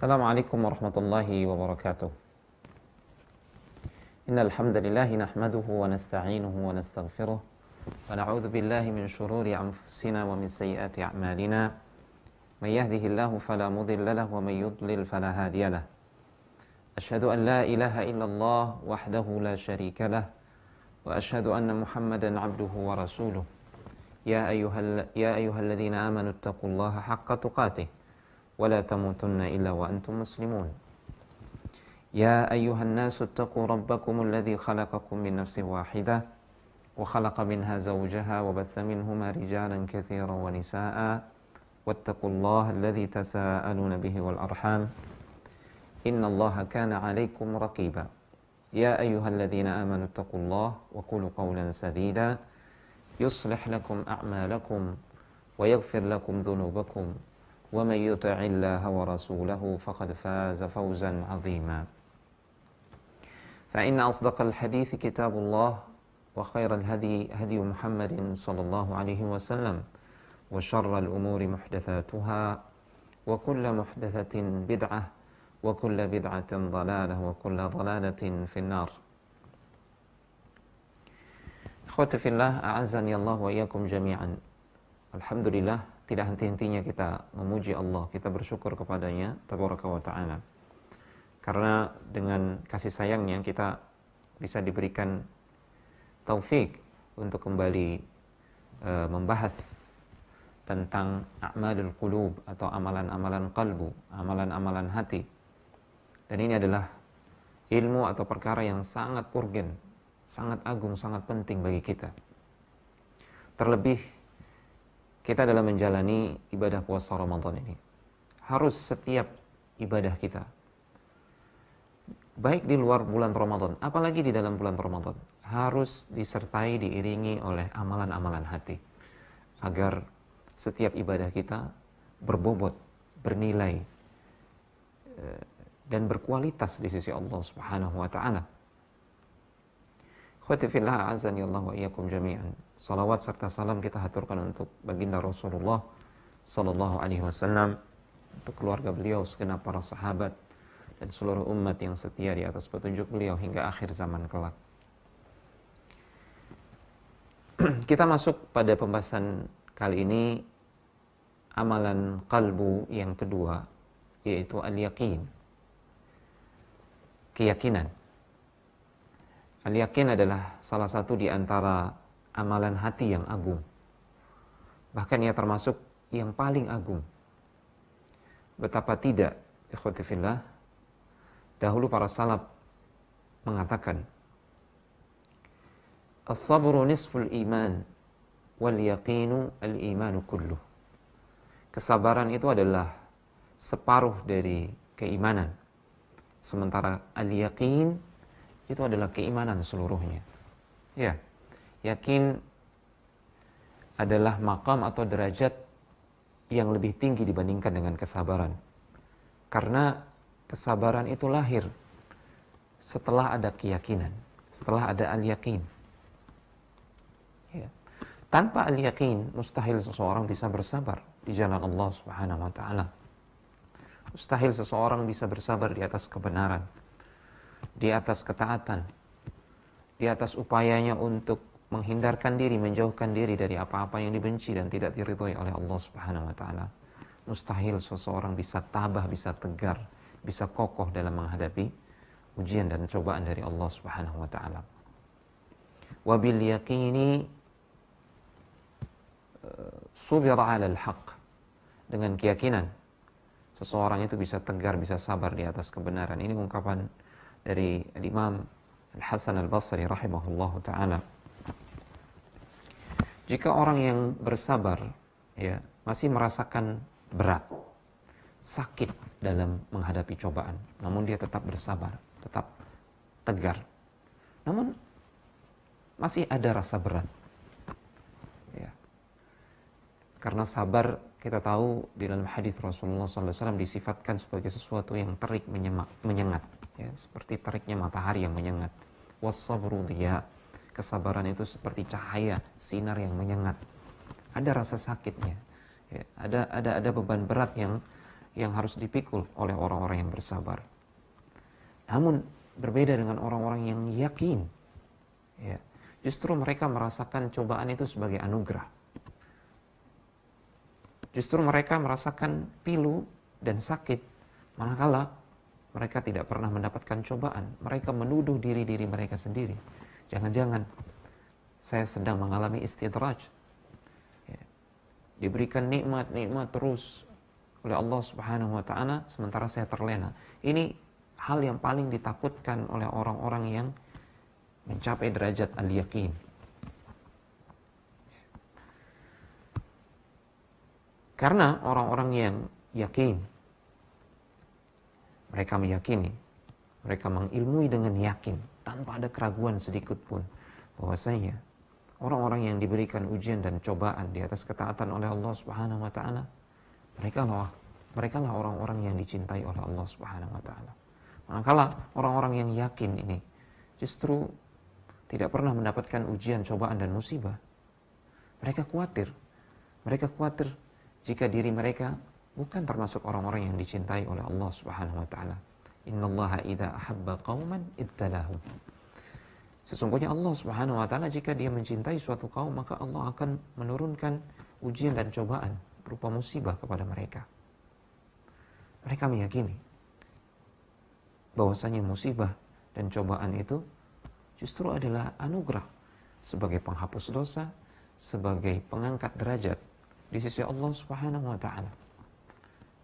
Assalamualaikum warahmatullahi wabarakatuh. Innal hamdalillah nahmaduhu wa nasta'inuhu wa nastaghfiruh wa na'udzu billahi min shururi anfusina wa min sayyiati a'malina. May yahdihillahu fala mudilla lahu wa may yudlil fala hadiya lahu. Asyhadu an la ilaha illallah wahdahu la syarika lah wa asyhadu anna Muhammadan 'abduhu wa rasuluh. Ya ayyuhalladzina amanu taqullaha haqqa tuqatih ولا تموتن إلا وأنتم مسلمون يا أيها الناس اتقوا ربكم الذي خلقكم من نفس واحدة وخلق منها زوجها وبث منهما رجالا كثيرا ونساء واتقوا الله الذي تساءلون به والأرحام إن الله كان عليكم رقيبا يا أيها الذين آمنوا اتقوا الله وقولوا قولا سديدا يصلح لكم أعمالكم ويغفر لكم ذنوبكم ومن يطع الله ورسوله فقد فاز فوزا عظيما فإن أصدق الحديث كتاب الله وخير الهدي هدي محمد صلى الله عليه وسلم وشر الأمور محدثاتها وكل محدثة بدعة وكل بدعة ضلالة وكل ضلالة في النار. Ikhwati fillah, a'azzani Allah wa iyyakum jami'an. Alhamdulillah, tidak henti-hentinya kita memuji Allah, kita bersyukur kepadanya tabaraka wa ta'ala. Karena dengan kasih sayangnya kita bisa diberikan taufik untuk kembali membahas tentang a'malul qulub atau amalan-amalan qalbu, amalan-amalan hati. Dan ini adalah ilmu atau perkara yang sangat urgen, sangat agung, sangat penting bagi kita. Terlebih kita dalam menjalani ibadah puasa Ramadan ini, harus setiap ibadah kita, baik di luar bulan Ramadan, apalagi di dalam bulan Ramadan, harus disertai, diiringi oleh amalan-amalan hati, agar setiap ibadah kita berbobot, bernilai, dan berkualitas di sisi Allah Subhanahu wa ta'ala. Ikhwati fillah, a'azzani Allah wa iyyakum jami'an. Salawat serta salam kita haturkan untuk baginda Rasulullah sallallahu alaihi wasallam, untuk keluarga beliau, segenap para sahabat dan seluruh umat yang setia di atas petunjuk beliau hingga akhir zaman kelak. Kita masuk pada pembahasan kali ini, amalan qalbu yang kedua, yaitu al-yaqin, keyakinan. Al-yaqin adalah salah satu di antara amalan hati yang agung. Bahkan ia termasuk yang paling agung. Betapa tidak, ikhwati fillah, dahulu para salaf mengatakan, as-sabru nisful iman wal yaqinu al-imanu kulluh. Kesabaran itu adalah separuh dari keimanan, sementara al-yaqin itu adalah keimanan seluruhnya. Ya, yakin adalah maqam atau derajat yang lebih tinggi dibandingkan dengan kesabaran. Karena kesabaran itu lahir setelah ada keyakinan, setelah ada al-yaqin. Ya. Tanpa al-yaqin, mustahil seseorang bisa bersabar di jalan Allah Subhanahu wa ta'ala. Mustahil seseorang bisa bersabar di atas kebenaran, di atas ketaatan, di atas upayanya untuk menghindarkan diri, menjauhkan diri dari apa-apa yang dibenci dan tidak diridhoi oleh Allah Subhanahu wa ta'ala. Mustahil seseorang bisa tabah, bisa tegar, bisa kokoh dalam menghadapi ujian dan cobaan dari Allah Subhanahu wa ta'ala. Wa bil yaqini subira 'alal haqq. Dengan keyakinan seseorang itu bisa tegar, bisa sabar di atas kebenaran. Ini ungkapan dari Imam Al-Hasan Al-Basri rahimahullahu ta'ala. Jika orang yang bersabar ya masih merasakan berat, sakit dalam menghadapi cobaan, namun dia tetap bersabar, tetap tegar, namun masih ada rasa berat ya. Karena sabar, kita tahu di dalam hadis Rasulullah SAW disifatkan sebagai sesuatu yang terik menyengat ya, seperti teriknya matahari yang menyengat. Was-sabru diya, kesabaran itu seperti cahaya sinar yang menyengat. Ada rasa sakitnya ya, ada beban berat yang yang harus dipikul oleh orang-orang yang bersabar. Namun berbeda dengan orang-orang yang yakin, ya, justru mereka merasakan cobaan itu sebagai anugerah. Justru mereka merasakan pilu dan sakit, manakala mereka tidak pernah mendapatkan cobaan. Mereka menuduh diri-diri mereka sendiri. Jangan-jangan saya sedang mengalami istidraj. Ya. Diberikan nikmat-nikmat terus oleh Allah Subhanahu wa Ta'ala, sementara saya terlena. Ini hal yang paling ditakutkan oleh orang-orang yang mencapai derajat al-yaqin. Karena orang-orang yang yakin, mereka meyakini, mereka mengilmui dengan yakin, tanpa ada keraguan sedikit pun, bahwasanya orang-orang yang diberikan ujian dan cobaan di atas ketaatan oleh Allah Subhanahu wa Ta'ala, mereka lah orang-orang yang dicintai oleh Allah Subhanahu wa Ta'ala. Manakala orang-orang yang yakin ini justru tidak pernah mendapatkan ujian, cobaan dan musibah, mereka khawatir jika diri mereka bukan termasuk orang-orang yang dicintai oleh Allah Subhanahu wa Ta'ala. Innallaha idza ahabba qauman ibtalahum. Sesungguhnya Allah Subhanahu wa Ta'ala jika Dia mencintai suatu kaum, maka Allah akan menurunkan ujian dan cobaan berupa musibah kepada mereka. Mereka meyakini bahwasanya musibah dan cobaan itu justru adalah anugerah sebagai penghapus dosa, sebagai pengangkat derajat di sisi Allah Subhanahu wa Ta'ala,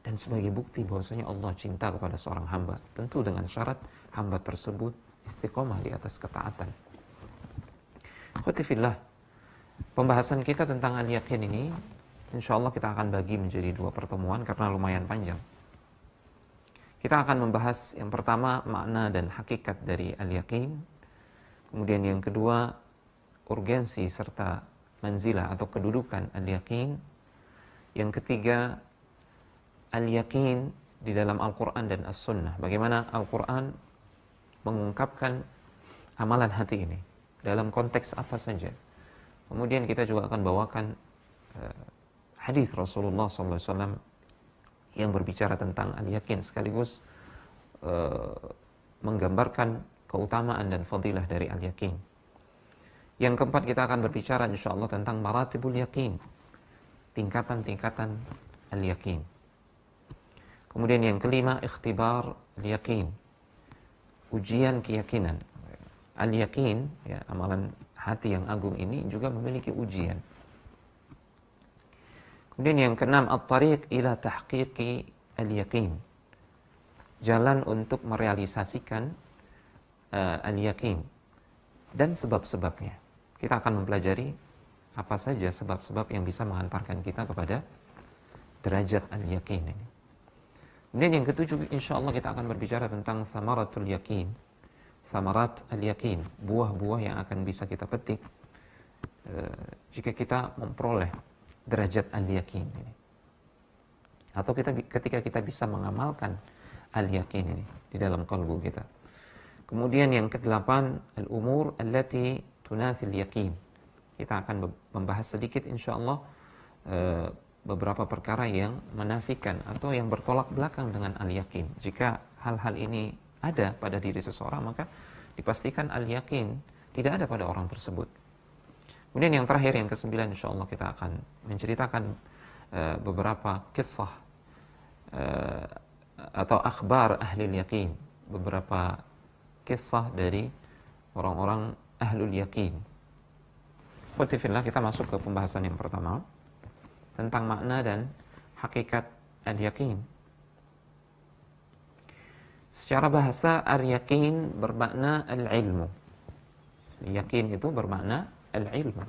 dan sebagai bukti bahwasanya Allah cinta kepada seorang hamba, tentu dengan syarat hamba tersebut istiqomah di atas ketaatan. Khotifillah, pembahasan kita tentang al-yaqin ini insyaallah kita akan bagi menjadi 2 pertemuan karena lumayan panjang. Kita akan membahas yang pertama makna dan hakikat dari al-yaqin, kemudian yang kedua urgensi serta manzilah atau kedudukan al-yaqin, yang ketiga al-yaqin di dalam Al-Quran dan As-Sunnah, bagaimana Al-Quran mengungkapkan amalan hati ini dalam konteks apa saja. Kemudian kita juga akan bawakan hadis Rasulullah SAW yang berbicara tentang al-yaqin, sekaligus menggambarkan keutamaan dan fadilah dari al-yaqin. Yang keempat, kita akan berbicara insyaallah tentang maratibul yaqin, tingkatan-tingkatan al-yaqin. Kemudian yang kelima, ikhtibar al-yaqin, ujian keyakinan. Al-yaqin, ya, amalan hati yang agung ini juga memiliki ujian. Kemudian yang keenam, at-tariq ila tahqiqi al-yaqin, jalan untuk merealisasikan al-yaqin dan sebab-sebabnya. Kita akan mempelajari apa saja sebab-sebab yang bisa mengantarkan kita kepada derajat al-yaqin ini. Kemudian yang ketujuh, insyaallah kita akan berbicara tentang thamaratul yaqin, thamarat al-yaqin, buah-buah yang akan bisa kita petik jika kita memperoleh derajat al-yaqin ini, atau ketika kita bisa mengamalkan al-yaqin ini di dalam kalbu kita. Kemudian yang kedelapan, al-umur allati tunathil yaqin. Kita akan membahas sedikit insyaallah beberapa perkara yang menafikan atau yang bertolak belakang dengan al-yaqin. Jika hal-hal ini ada pada diri seseorang, maka dipastikan al-yaqin tidak ada pada orang tersebut. Kemudian yang terakhir, yang ke-9, insyaallah kita akan menceritakan beberapa kisah atau akhbar ahli yaqin, beberapa kisah dari orang-orang ahlul yaqin. Khotifillah, kita masuk ke pembahasan yang pertama tentang makna dan hakikat al-yaqin. Secara bahasa, al-yaqin bermakna al-ilmu. Yakin itu bermakna al-ilmu,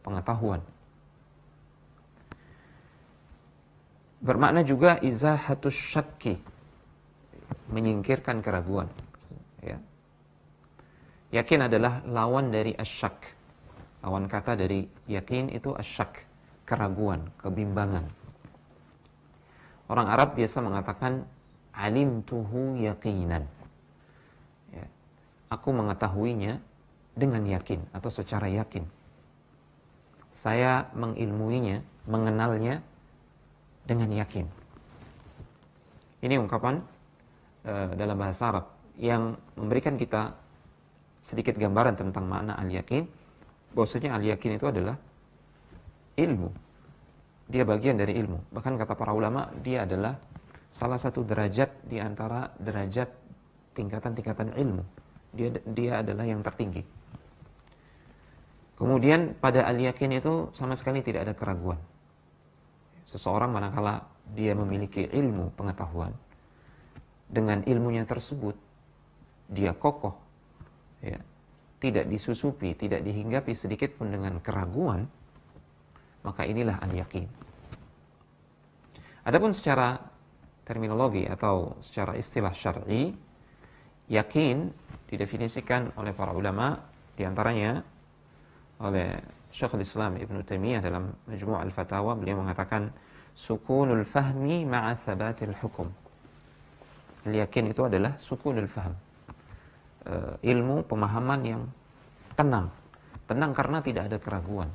pengetahuan. Bermakna juga izahatus syakki, menyingkirkan keraguan. Ya. Yakin adalah lawan dari asyak. Lawan kata dari yakin itu asyak, keraguan, kebimbangan. Orang Arab biasa mengatakan alimtuhu yaqinan. Ya. Aku mengetahuinya dengan yakin atau secara yakin. Saya mengilmuinya, mengenalnya dengan yakin. Ini ungkapan dalam bahasa Arab yang memberikan kita sedikit gambaran tentang makna al-yakin. Bahwasanya al-yakin itu adalah ilmu. Dia bagian dari ilmu. Bahkan kata para ulama, dia adalah salah satu derajat di antara derajat tingkatan-tingkatan ilmu. Dia adalah yang tertinggi. Kemudian pada al-yakin itu sama sekali tidak ada keraguan. Seseorang manakala dia memiliki ilmu pengetahuan, dengan ilmunya tersebut dia kokoh, ya, tidak disusupi, tidak dihinggapi sedikit pun dengan keraguan, maka inilah al-yakin. Adapun secara terminologi atau secara istilah syar'i, yakin didefinisikan oleh para ulama, diantaranya oleh Syekhul Islam Ibn Taimiyah dalam Majmu' al-Fatawa. Beliau mengatakan sukunul fahmi ma'a thabatil hukum. Al-yakin itu adalah sukunul fahm, ilmu pemahaman yang tenang karena tidak ada keraguan,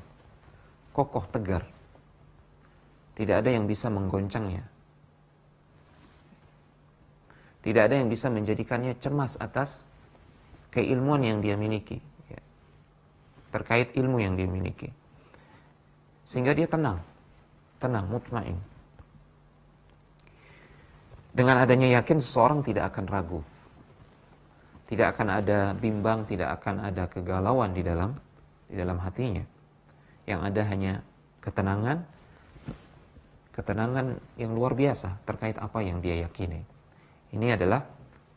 kokoh tegar, tidak ada yang bisa menggoncangnya, tidak ada yang bisa menjadikannya cemas atas keilmuan yang dia miliki, ya, terkait ilmu yang dia miliki, sehingga dia tenang, mutmain. Dengan adanya yakin, seseorang tidak akan ragu, tidak akan ada bimbang, tidak akan ada kegalauan di dalam hatinya. Yang ada hanya ketenangan yang luar biasa terkait apa yang dia yakini. Ini adalah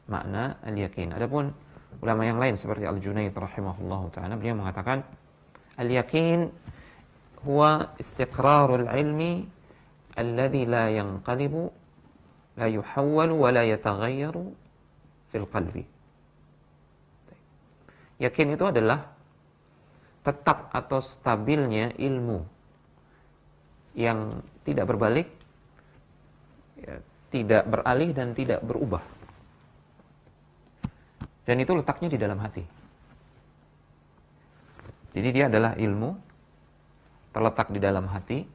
makna al-yakin. Adapun ulama yang lain seperti Al-Junaid rahimahullahu ta'ala, beliau mengatakan al-yakin huwa istiqrarul ilmi alladhi la yanqalibu, la yuhawwalu wa la yataghayyaru fil qalbi. Yakin itu adalah tetap atau stabilnya ilmu yang tidak berbalik, ya, tidak beralih dan tidak berubah. Dan itu letaknya di dalam hati. Jadi dia adalah ilmu terletak di dalam hati.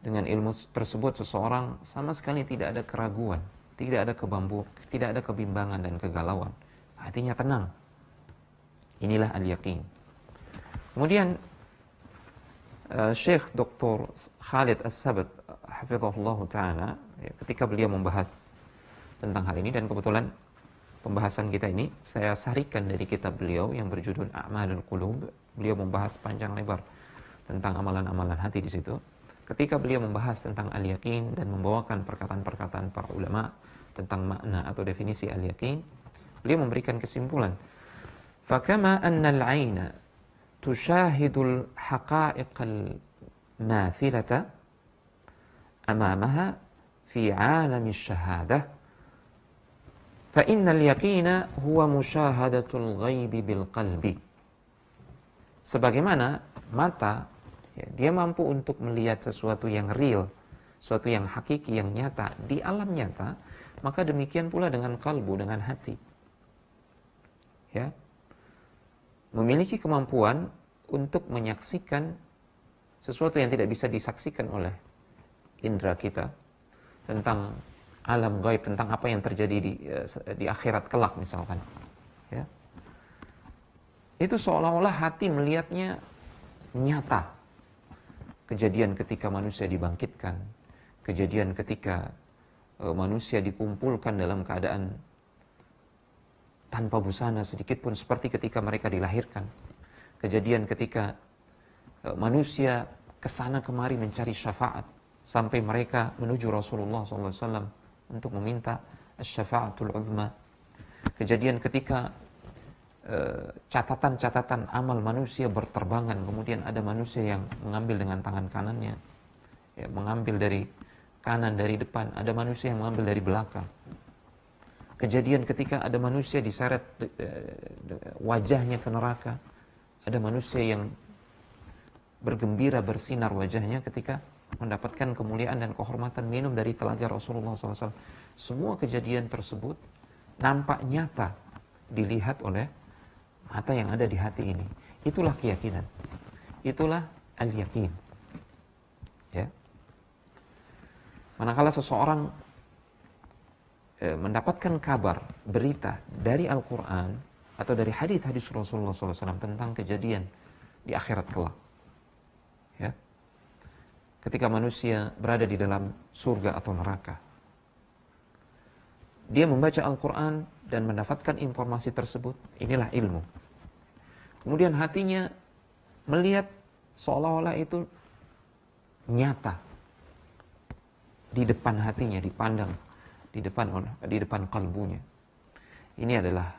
Dengan ilmu tersebut seseorang sama sekali tidak ada keraguan, tidak ada kebimbangan dan kegalauan. Hatinya tenang. Inilah al-yakin. Kemudian Syekh Dr. Khalid As-Sabat hafizahullah ta'ala, ketika beliau membahas tentang hal ini, dan kebetulan pembahasan kita ini saya sarikan dari kitab beliau yang berjudul A'malul Qulub. Beliau membahas panjang lebar tentang amalan-amalan hati di situ. Ketika beliau membahas tentang al-yakin dan membawakan perkataan-perkataan para ulama tentang makna atau definisi al-yakin, beliau memberikan kesimpulan, فَكَمَا أَنَّ الْعَيْنَ تُشَاهِدُ الْحَقَائِقَ الْمَاثِلَةَ أَمَامَهَا فِي عَالَمِ الشَّهَادَةِ فَإِنَّ الْيَقِينَ هُوَ مُشَاهَدَةُ الْغَيْبِ بِالْقَلْبِ. Sebagaimana mata, ya, dia mampu untuk melihat sesuatu yang real, sesuatu yang hakiki, yang nyata di alam nyata, maka demikian pula dengan kalbu, dengan hati, ya, memiliki kemampuan untuk menyaksikan sesuatu yang tidak bisa disaksikan oleh indera kita, tentang alam gaib, tentang apa yang terjadi di akhirat kelak misalkan, ya. Itu seolah-olah hati melihatnya nyata. Kejadian ketika manusia dibangkitkan, kejadian ketika manusia dikumpulkan dalam keadaan tanpa busana sedikit pun, seperti ketika mereka dilahirkan. Kejadian ketika manusia kesana kemari mencari syafaat, sampai mereka menuju Rasulullah SAW untuk meminta syafaatul uzma. Kejadian ketika catatan-catatan amal manusia berterbangan, kemudian ada manusia yang mengambil dengan tangan kanannya, ya, mengambil dari kanan, dari depan, ada manusia yang mengambil dari belakang. Kejadian ketika ada manusia diseret wajahnya ke neraka, ada manusia yang bergembira, bersinar wajahnya ketika mendapatkan kemuliaan dan kehormatan minum dari telaga Rasulullah SAW. Semua kejadian tersebut nampak nyata dilihat oleh mata yang ada di hati ini. Itulah keyakinan, itulah al-yakin, ya. Manakala seseorang mendapatkan kabar, berita dari Al-Quran atau dari hadis-hadis Rasulullah SAW tentang kejadian di akhirat kelak. Ya. Ketika manusia berada di dalam surga atau neraka, dia membaca Al-Quran dan mendapatkan informasi tersebut, inilah ilmu. Kemudian hatinya melihat seolah-olah itu nyata di depan hatinya, dipandang di depan kalbunya. Ini adalah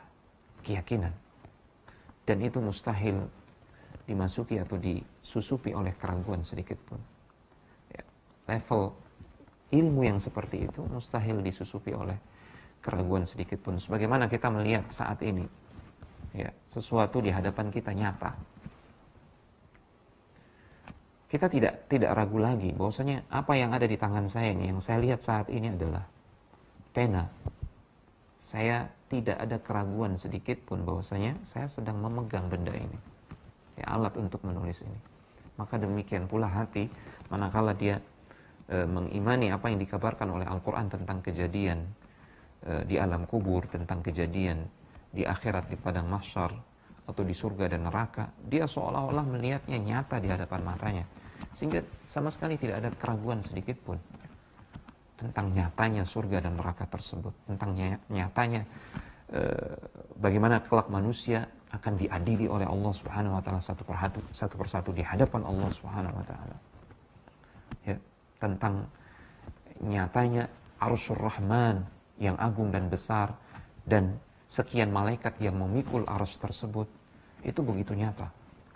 keyakinan, dan itu mustahil dimasuki atau disusupi oleh keraguan sedikit pun. Ya, level ilmu yang seperti itu mustahil disusupi oleh keraguan sedikit pun. Sebagaimana kita melihat saat ini, ya, sesuatu di hadapan kita nyata. Kita tidak ragu lagi bahwasanya apa yang ada di tangan saya ini, yang saya lihat saat ini adalah pena. Saya tidak ada keraguan sedikit pun bahwasanya saya sedang memegang benda ini, ya, alat untuk menulis ini. Maka demikian pula hati, manakala dia mengimani apa yang dikabarkan oleh Al-Quran tentang kejadian di alam kubur, tentang kejadian di akhirat, di padang mahsyar atau di surga dan neraka, dia seolah-olah melihatnya nyata di hadapan matanya, sehingga sama sekali tidak ada keraguan sedikit pun tentang nyatanya surga dan neraka tersebut, tentang nyatanya bagaimana kelak manusia akan diadili oleh Allah Subhanahu wa taala satu persatu di hadapan Allah Subhanahu wa taala. Ya, tentang nyatanya Arsyur Rahman yang agung dan besar dan sekian malaikat yang memikul arsy tersebut, itu begitu nyata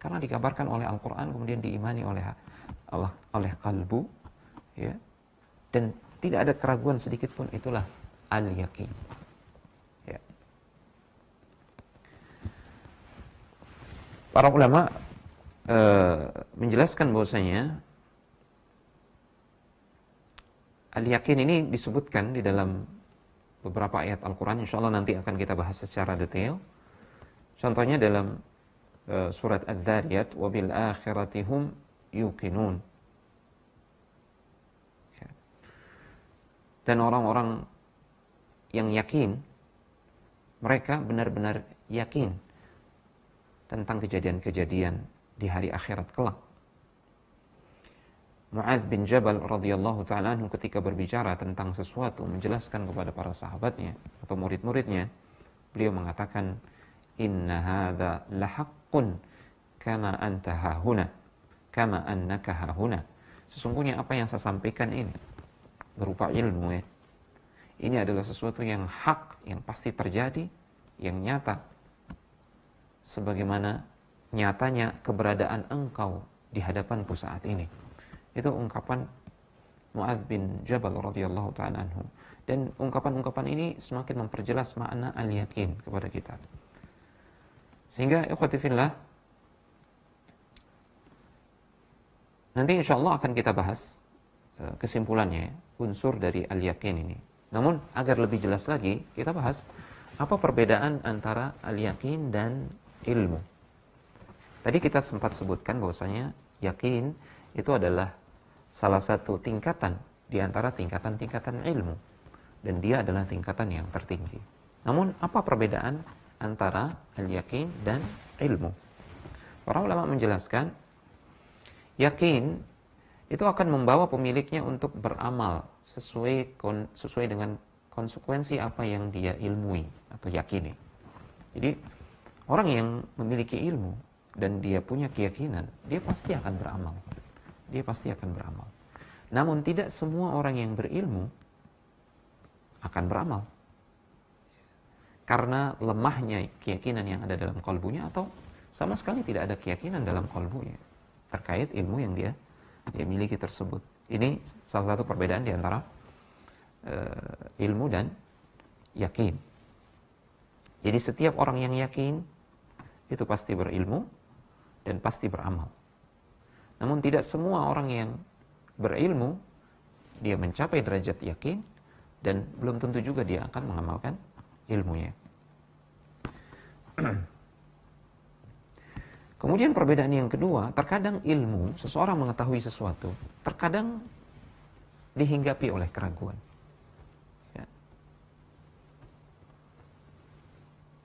karena dikabarkan oleh Al-Qur'an, kemudian diimani oleh Allah, oleh kalbu, ya, dan tidak ada keraguan sedikit pun. Itulah al-yakin. Ya. Para ulama menjelaskan bahwasanya al-yakin ini disebutkan di dalam beberapa ayat Al-Quran. InsyaAllah nanti akan kita bahas secara detail. Contohnya dalam surat Adz-Dzariyat, wabil akhirati hum yuqinun. Dan orang-orang yang yakin, mereka benar-benar yakin tentang kejadian-kejadian di hari akhirat kelak. Mu'adz bin Jabal radhiyallahu ta'ala anhu ketika berbicara tentang sesuatu, menjelaskan kepada para sahabatnya atau murid-muridnya, beliau mengatakan, inna hadza lahaqqun kama anta hahuna, kama annaka hahuna. Sesungguhnya apa yang saya sampaikan ini berupa ilmu, ya, ini adalah sesuatu yang hak, yang pasti terjadi, yang nyata, sebagaimana nyatanya keberadaan engkau di hadapanku saat ini. Itu ungkapan Mu'adz bin Jabal radhiyallahu ta'ala anhu. Dan ungkapan-ungkapan ini semakin memperjelas makna al-yakin kepada kita. Sehingga ikhwati fillah, nanti insyaallah akan kita bahas kesimpulannya, unsur dari al-yakin ini. Namun agar lebih jelas lagi, kita bahas apa perbedaan antara al-yakin dan ilmu. Tadi kita sempat sebutkan bahwasanya yakin itu adalah salah satu tingkatan di antara tingkatan-tingkatan ilmu, dan dia adalah tingkatan yang tertinggi. Namun apa perbedaan antara al-yakin dan ilmu? Para ulama menjelaskan, yakin itu akan membawa pemiliknya untuk beramal sesuai dengan konsekuensi apa yang dia ilmui atau yakini. Jadi orang yang memiliki ilmu dan dia punya keyakinan, dia pasti akan beramal. Dia pasti akan beramal. Namun tidak semua orang yang berilmu akan beramal, karena lemahnya keyakinan yang ada dalam kalbunya, atau sama sekali tidak ada keyakinan dalam kalbunya terkait ilmu yang dia miliki tersebut. Ini salah satu perbedaan di antara ilmu dan yakin. Jadi setiap orang yang yakin itu pasti berilmu dan pasti beramal. Namun tidak semua orang yang berilmu dia mencapai derajat yakin, dan belum tentu juga dia akan mengamalkan ilmunya. Kemudian perbedaan yang kedua, terkadang ilmu, seseorang mengetahui sesuatu, terkadang dihinggapi oleh keraguan. Ya.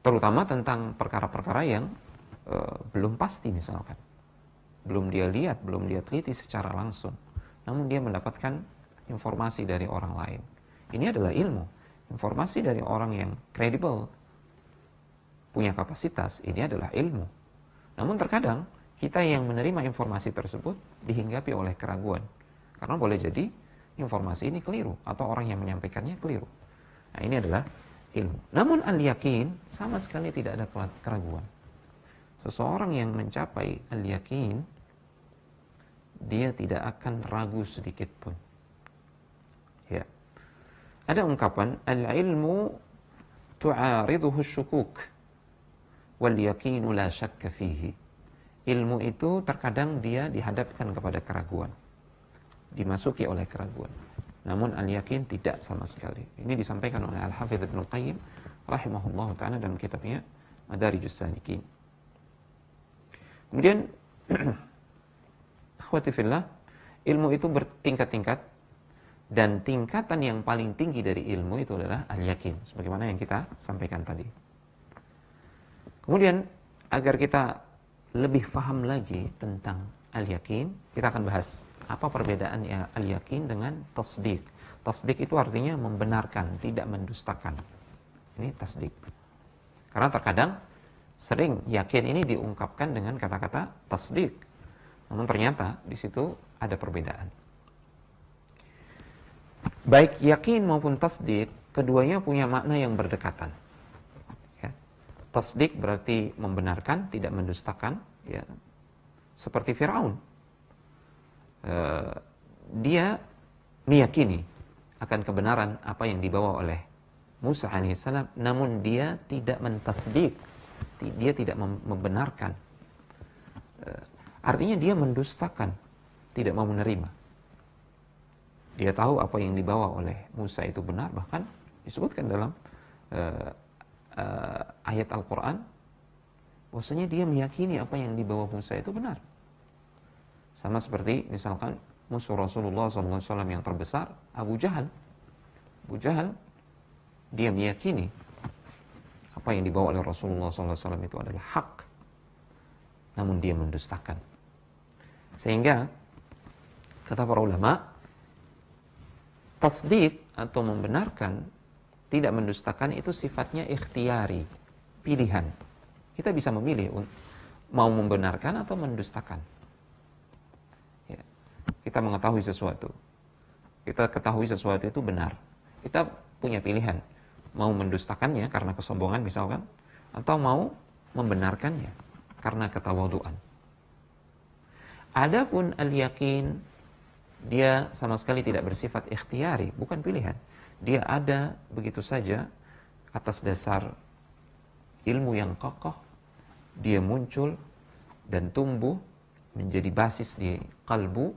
Terutama tentang perkara-perkara yang belum pasti misalkan. Belum dia lihat, belum dia teliti secara langsung. Namun dia mendapatkan informasi dari orang lain. Ini adalah ilmu. Informasi dari orang yang kredibel, punya kapasitas, ini adalah ilmu. Namun terkadang kita yang menerima informasi tersebut dihinggapi oleh keraguan. Karena boleh jadi informasi ini keliru atau orang yang menyampaikannya keliru. Nah, ini adalah ilmu. Namun al-yakin sama sekali tidak ada keraguan. Seseorang yang mencapai al-yakin, dia tidak akan ragu sedikit pun. Ya. Ada ungkapan al-ilmu tu'ariduhu syukuk wal yakinu la syakka fihi. Ilmu itu terkadang dia dihadapkan kepada keraguan, dimasuki oleh keraguan. Namun al-yakin tidak sama sekali. Ini disampaikan oleh Al-Hafidz Ibnu Qayyim rahimahullah ta'ala dalam kitabnya Madarijus Salikin. Kemudian akhwati fillah, ilmu itu bertingkat-tingkat, dan tingkatan yang paling tinggi dari ilmu itu adalah al-yakin, sebagaimana yang kita sampaikan tadi. Kemudian agar kita lebih paham lagi tentang al-yakin, kita akan bahas apa perbedaan al-yakin dengan tasdik. Tasdik itu artinya membenarkan, tidak mendustakan. Ini tasdik. Karena terkadang sering yakin ini diungkapkan dengan kata-kata tasdik. Namun ternyata di situ ada perbedaan. Baik yakin maupun tasdik, keduanya punya makna yang berdekatan. Ya. Tasdik berarti membenarkan, tidak mendustakan. Ya. Seperti Firaun. Dia meyakini akan kebenaran apa yang dibawa oleh Musa alaihissalam, namun dia tidak mentasdik, dia tidak membenarkan. Artinya dia mendustakan, tidak mau menerima. Dia tahu apa yang dibawa oleh Musa itu benar, bahkan disebutkan dalam ayat Al-Quran, bahwasanya dia meyakini apa yang dibawa Musa itu benar. Sama seperti misalkan musuh Rasulullah SAW yang terbesar, Abu Jahal. Abu Jahal, dia meyakini apa yang dibawa oleh Rasulullah SAW itu adalah hak, namun dia mendustakan. Sehingga kata para ulama, tasdik atau membenarkan, tidak mendustakan itu sifatnya ikhtiyari, pilihan. Kita bisa memilih mau membenarkan atau mendustakan. Ya. Kita mengetahui sesuatu, kita ketahui sesuatu itu benar, kita punya pilihan, mau mendustakannya karena kesombongan misalkan, atau mau membenarkannya karena ketawaduan. Adapun al-yakin, dia sama sekali tidak bersifat ikhtiyari, bukan pilihan. Dia ada begitu saja atas dasar ilmu yang kokoh, dia muncul dan tumbuh menjadi basis di kalbu,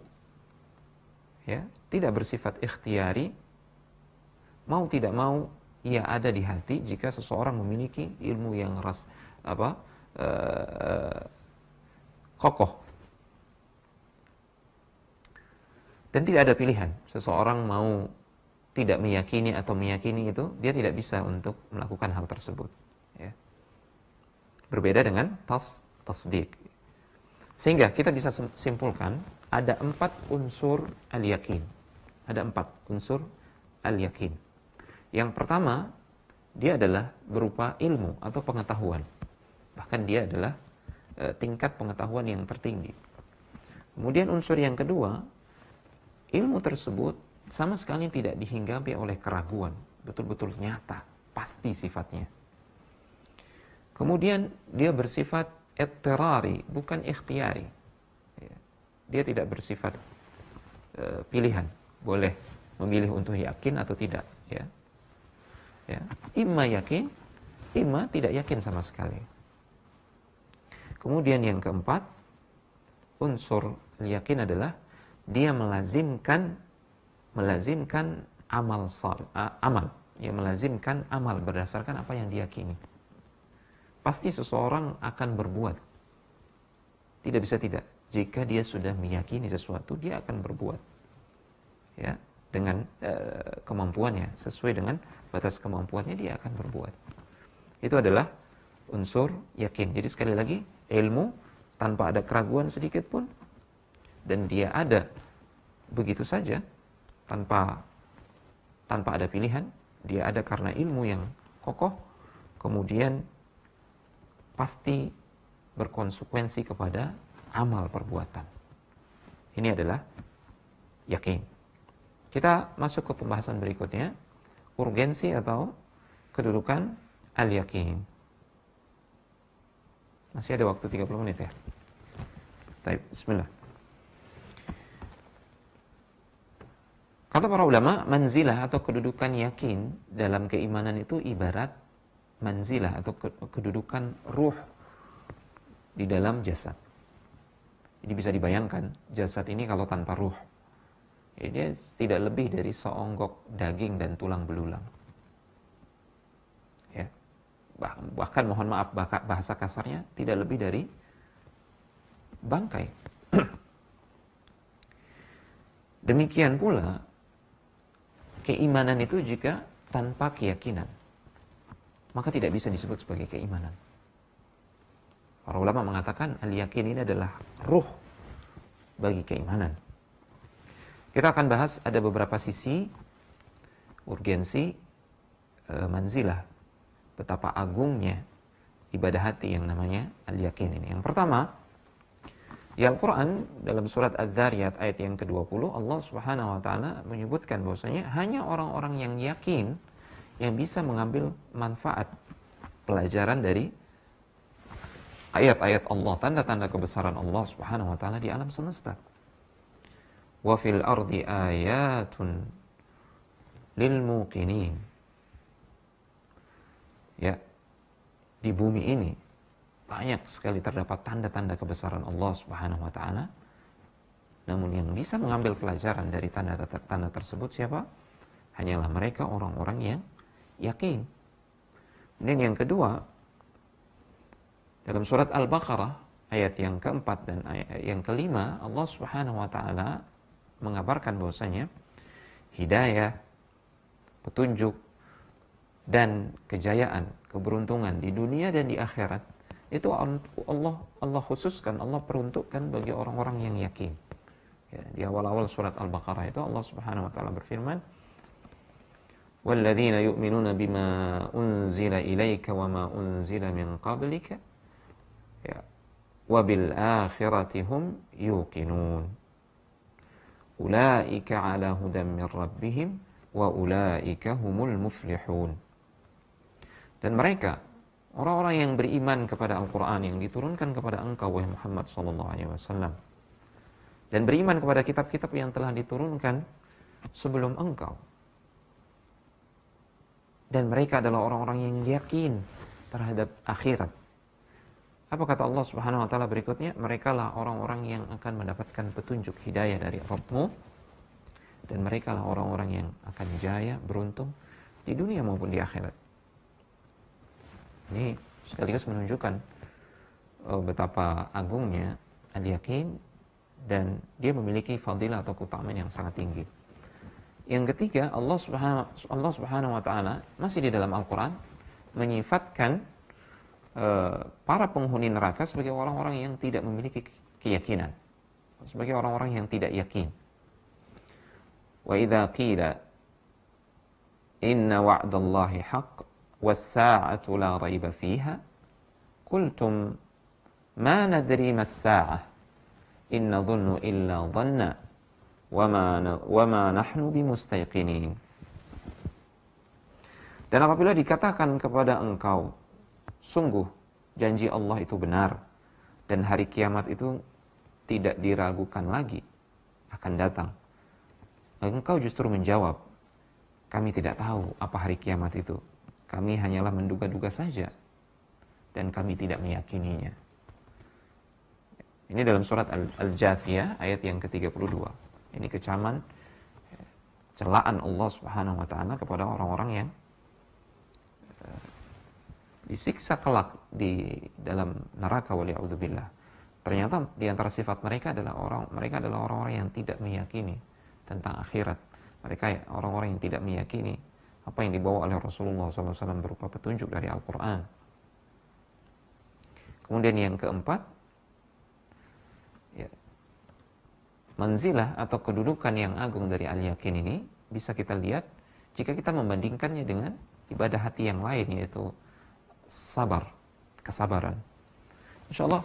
ya, tidak bersifat ikhtiyari. Mau tidak mau ia ada di hati jika seseorang memiliki ilmu yang kokoh. Dan tidak ada pilihan. Seseorang mau tidak meyakini atau meyakini itu, dia tidak bisa untuk melakukan hal tersebut. Ya. Berbeda dengan tasdik. Sehingga kita bisa simpulkan ada 4 unsur al-yakin. Ada 4 unsur al-yakin. Yang pertama, dia adalah berupa ilmu atau pengetahuan. Bahkan dia adalah tingkat pengetahuan yang tertinggi. Kemudian unsur yang kedua, ilmu tersebut sama sekali tidak dihinggapi oleh keraguan, betul-betul nyata, pasti sifatnya. Kemudian dia bersifat ittirari, bukan ikhtiyari. Dia tidak bersifat pilihan, boleh memilih untuk yakin atau tidak. Ya. Imma yakin, imma tidak yakin sama sekali. Kemudian yang keempat, unsur yakin adalah dia melazimkan amal, dia melazimkan amal berdasarkan apa yang diyakini. Pasti seseorang akan berbuat, tidak bisa tidak. Jika dia sudah meyakini sesuatu, dia akan berbuat, ya, dengan kemampuannya, sesuai dengan batas kemampuannya dia akan berbuat. Itu adalah unsur yakin. Jadi sekali lagi, ilmu tanpa ada keraguan sedikit pun, dan dia ada begitu saja, tanpa ada pilihan. Dia ada karena ilmu yang kokoh, kemudian pasti berkonsekuensi kepada amal perbuatan. Ini adalah yakin. Kita masuk ke pembahasan berikutnya, urgensi atau kedudukan al-yakin. Masih ada waktu 30 menit ya. Baik, bismillah. Kata para ulama, manzilah atau kedudukan yakin dalam keimanan itu ibarat manzilah atau kedudukan ruh di dalam jasad. Jadi bisa dibayangkan, jasad ini kalau tanpa ruh, ya dia tidak lebih dari seonggok daging dan tulang belulang. Ya. Bahkan mohon maaf, bahasa kasarnya tidak lebih dari bangkai. Demikian pula keimanan itu jika tanpa keyakinan, maka tidak bisa disebut sebagai keimanan. Para ulama mengatakan al-yakin ini adalah ruh bagi keimanan. Kita akan bahas ada beberapa sisi urgensi manzilah, betapa agungnya ibadah hati yang namanya al-yakin ini. Yang pertama, di Al-Quran dalam surat Az-Zariyat ayat yang ke-20, Allah Subhanahu wa taala menyebutkan bahwasanya hanya orang-orang yang yakin yang bisa mengambil manfaat pelajaran dari ayat-ayat Allah, tanda-tanda kebesaran Allah Subhanahu wa taala di alam semesta. Wa fil ardi ayatun lil muqinin. Ya, di bumi ini banyak sekali terdapat tanda-tanda kebesaran Allah Subhanahu wa taala. Namun yang bisa mengambil pelajaran dari tanda-tanda tersebut siapa? Hanyalah mereka orang-orang yang yakin. Dan yang kedua, dalam surat Al-Baqarah ayat yang keempat dan ayat yang kelima, Allah Subhanahu wa taala mengabarkan bahwasanya hidayah, petunjuk dan kejayaan, keberuntungan di dunia dan di akhirat itu Allah khususkan, Allah peruntukkan bagi orang-orang yang yakin. Ya, di awal-awal surat Al-Baqarah itu Allah Subhanahu wa taala berfirman, "Walladzina yu'minuna bima unzila ilaika wama unzila min qablika ya wa bil akhirati hum yuqinun. Ulaika 'ala hudan min rabbihim wa ulaika humul muflihun." Dan mereka orang-orang yang beriman kepada Al-Quran yang diturunkan kepada engkau wahai Muhammad sallallahu alaihi wasallam, dan beriman kepada kitab-kitab yang telah diturunkan sebelum engkau, dan mereka adalah orang-orang yang yakin terhadap akhirat. Apa kata Allah Subhanahu wa taala berikutnya? Mereka lah orang-orang yang akan mendapatkan petunjuk hidayah dari Rabbmu, dan mereka lah orang-orang yang akan jaya, beruntung di dunia maupun di akhirat. Ini sekaligus menunjukkan betapa agungnya al-yakin, dan dia memiliki fadilah atau keutamaan yang sangat tinggi. Yang ketiga, Allah Subhanahu wa taala masih di dalam Al-Qur'an menyifatkan para penghuni neraka sebagai orang-orang yang tidak memiliki keyakinan, sebagai orang-orang yang tidak yakin. Wa idza qila inna wa'dallahi haqq was-sa'atu la raiba fiha qultum ma nadri mas-sa'ah in nadhunnu illa dhanna wa ma nahnu bimustayqinin. Dan apabila dikatakan kepada engkau, sungguh janji Allah itu benar dan hari kiamat itu tidak diragukan lagi akan datang, engkau justru menjawab, kami tidak tahu apa hari kiamat itu, kami hanyalah menduga-duga saja dan kami tidak meyakininya. Ini dalam surat Al-Jathiyah ayat yang ke-32. Ini kecaman, celaan Allah Subhanahu wa taala kepada orang-orang yang disiksa kelak di dalam neraka, waliya'udzubillah. Ternyata di antara sifat mereka adalah orang-orang yang tidak meyakini tentang akhirat. Mereka orang-orang yang tidak meyakini apa yang dibawa oleh Rasulullah SAW berupa petunjuk dari Al-Quran. Kemudian yang keempat, ya, manzilah atau kedudukan yang agung dari al-yakin ini bisa kita lihat jika kita membandingkannya dengan ibadah hati yang lain, yaitu sabar, kesabaran. Insya Allah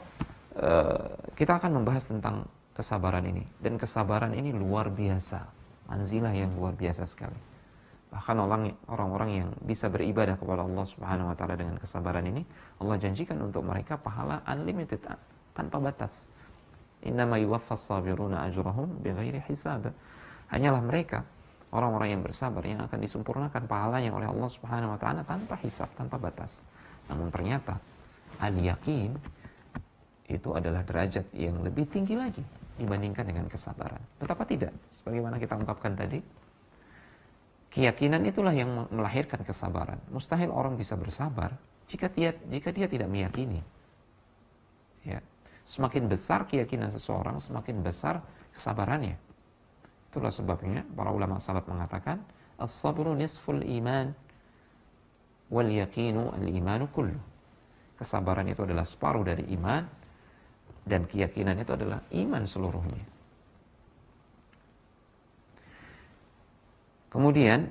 kita akan membahas tentang kesabaran ini, dan kesabaran ini luar biasa, manzilah yang luar biasa sekali. Bahkan orang-orang yang bisa beribadah kepada Allah Subhanahu wa taala dengan kesabaran ini, Allah janjikan untuk mereka pahala unlimited, tanpa batas. Innama yuwaffas sabiruna ajrahum bighairi hisab. Hanyalah mereka, orang-orang yang bersabar, yang akan disempurnakan pahalanya oleh Allah Subhanahu wa taala tanpa hisab, tanpa batas. Namun ternyata al-yakin itu adalah derajat yang lebih tinggi lagi dibandingkan dengan kesabaran. Betapa tidak? Sebagaimana kita ungkapkan tadi, keyakinan itulah yang melahirkan kesabaran. Mustahil orang bisa bersabar jika dia tidak meyakini. Ya. Semakin besar keyakinan seseorang, semakin besar kesabarannya. Itulah sebabnya para ulama salaf mengatakan, as-sabru nisful iman wal yaqinu al-imanu kullu. Kesabaran itu adalah separuh dari iman, dan keyakinan itu adalah iman seluruhnya. Kemudian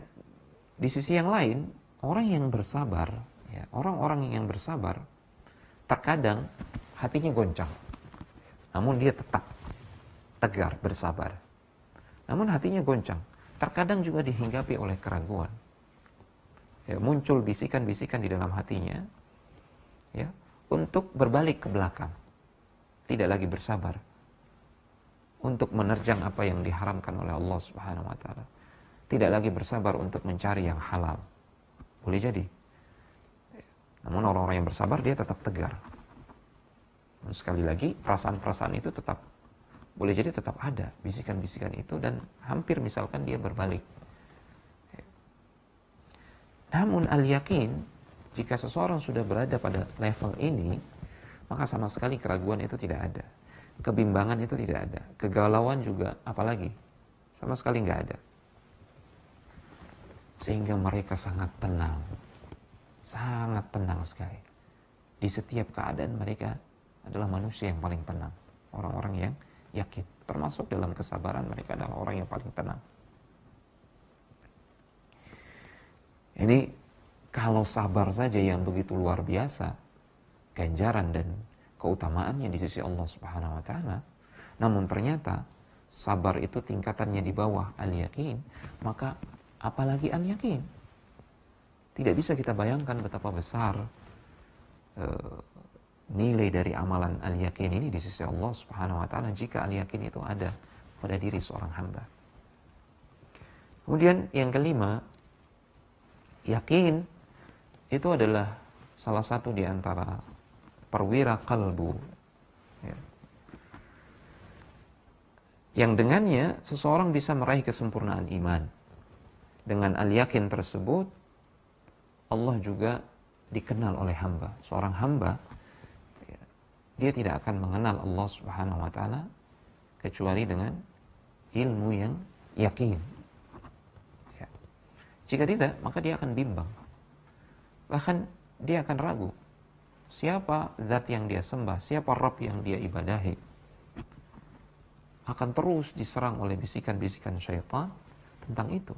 di sisi yang lain, orang yang bersabar, ya, orang-orang yang bersabar terkadang hatinya goncang, namun dia tetap tegar bersabar. Namun hatinya goncang, terkadang juga dihinggapi oleh keraguan. Ya, muncul bisikan-bisikan di dalam hatinya, ya, untuk berbalik ke belakang, tidak lagi bersabar untuk menerjang apa yang diharamkan oleh Allah Subhanahu wa taala. Tidak lagi bersabar untuk mencari yang halal. Boleh jadi. Namun orang-orang yang bersabar dia tetap tegar. Dan sekali lagi, perasaan-perasaan itu tetap, boleh jadi tetap ada, bisikan-bisikan itu, dan hampir misalkan dia berbalik. Namun al-yakin, jika seseorang sudah berada pada level ini, maka sama sekali keraguan itu tidak ada. Kebimbangan itu tidak ada. Kegalauan juga apalagi. Sama sekali nggak ada. Sehingga mereka sangat tenang. Sangat tenang sekali. Di setiap keadaan mereka adalah manusia yang paling tenang. Orang-orang yang yakin. Termasuk dalam kesabaran, mereka adalah orang yang paling tenang. Ini kalau sabar saja yang begitu luar biasa, ganjaran dan keutamaannya di sisi Allah Subhanahu wa taala. Namun ternyata sabar itu tingkatannya di bawah al-yakin, maka apalagi al-yakin. Tidak bisa kita bayangkan betapa besar nilai dari amalan al-yakin ini di sisi Allah Subhanahu wa taala jika al-yakin itu ada pada diri seorang hamba. Kemudian yang kelima, yakin itu adalah salah satu di antara perwira qalbu, ya, yang dengannya seseorang bisa meraih kesempurnaan iman. Dengan al-yakin tersebut, Allah juga dikenal oleh hamba. Seorang hamba, ya, dia tidak akan mengenal Allah Subhanahu wa taala kecuali dengan ilmu yang yakin. Ya. Jika tidak, maka dia akan bimbang. Bahkan dia akan ragu. Siapa zat yang dia sembah, siapa Rabb yang dia ibadahi. Akan terus diserang oleh bisikan-bisikan syaitan tentang itu.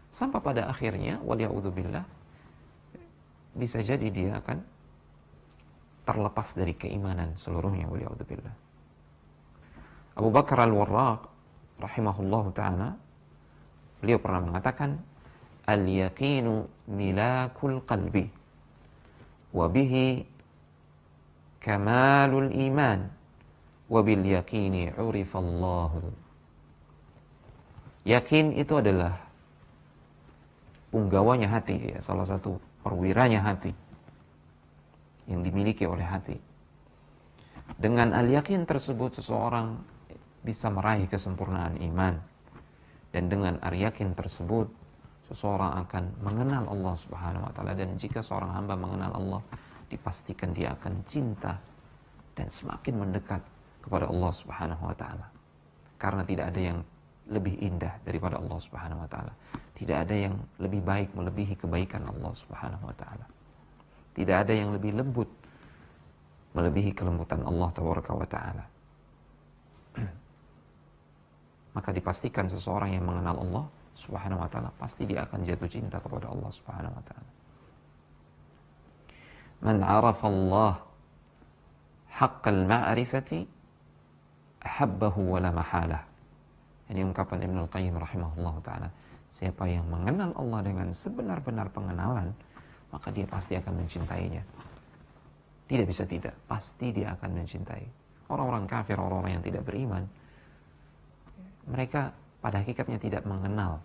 Sampai pada akhirnya, waliya'udzubillah, bisa jadi dia akan terlepas dari keimanan seluruhnya, waliya'udzubillah. Abu Bakar al-Warraq, rahimahullah ta'ala, beliau pernah mengatakan, al-yaqinu milakul qalbi, wabihi kamalul iman, wabil yaqini urifallahu. Yakin itu adalah punggawanya hati, ya, salah satu perwiranya hati yang dimiliki oleh hati. Dengan al-yakin tersebut seseorang bisa meraih kesempurnaan iman, dan dengan al-yakin tersebut seseorang akan mengenal Allah Subhanahu wa taala. Dan jika seorang hamba mengenal Allah, dipastikan dia akan cinta dan semakin mendekat kepada Allah Subhanahu wa taala. Karena tidak ada yang lebih indah daripada Allah Subhanahu wa taala. Tidak ada yang lebih baik melebihi kebaikan Allah Subhanahu wa taala. Tidak ada yang lebih lembut melebihi kelembutan Allah Tabaraka wa Ta'ala. Maka dipastikan seseorang yang mengenal Allah Subhanahu wa Ta'ala pasti dia akan jatuh cinta kepada Allah Subhanahu wa Ta'ala. Man 'arafa Allah haqqal ma'rifati ahabbahu wala mahalah. Ini ungkapan Ibnu Al-Qayyim rahimahullah ta'ala. Siapa yang mengenal Allah dengan sebenar-benar pengenalan, maka dia pasti akan mencintainya. Tidak bisa tidak, pasti dia akan mencintai. Orang-orang kafir, orang-orang yang tidak beriman, mereka pada hakikatnya tidak mengenal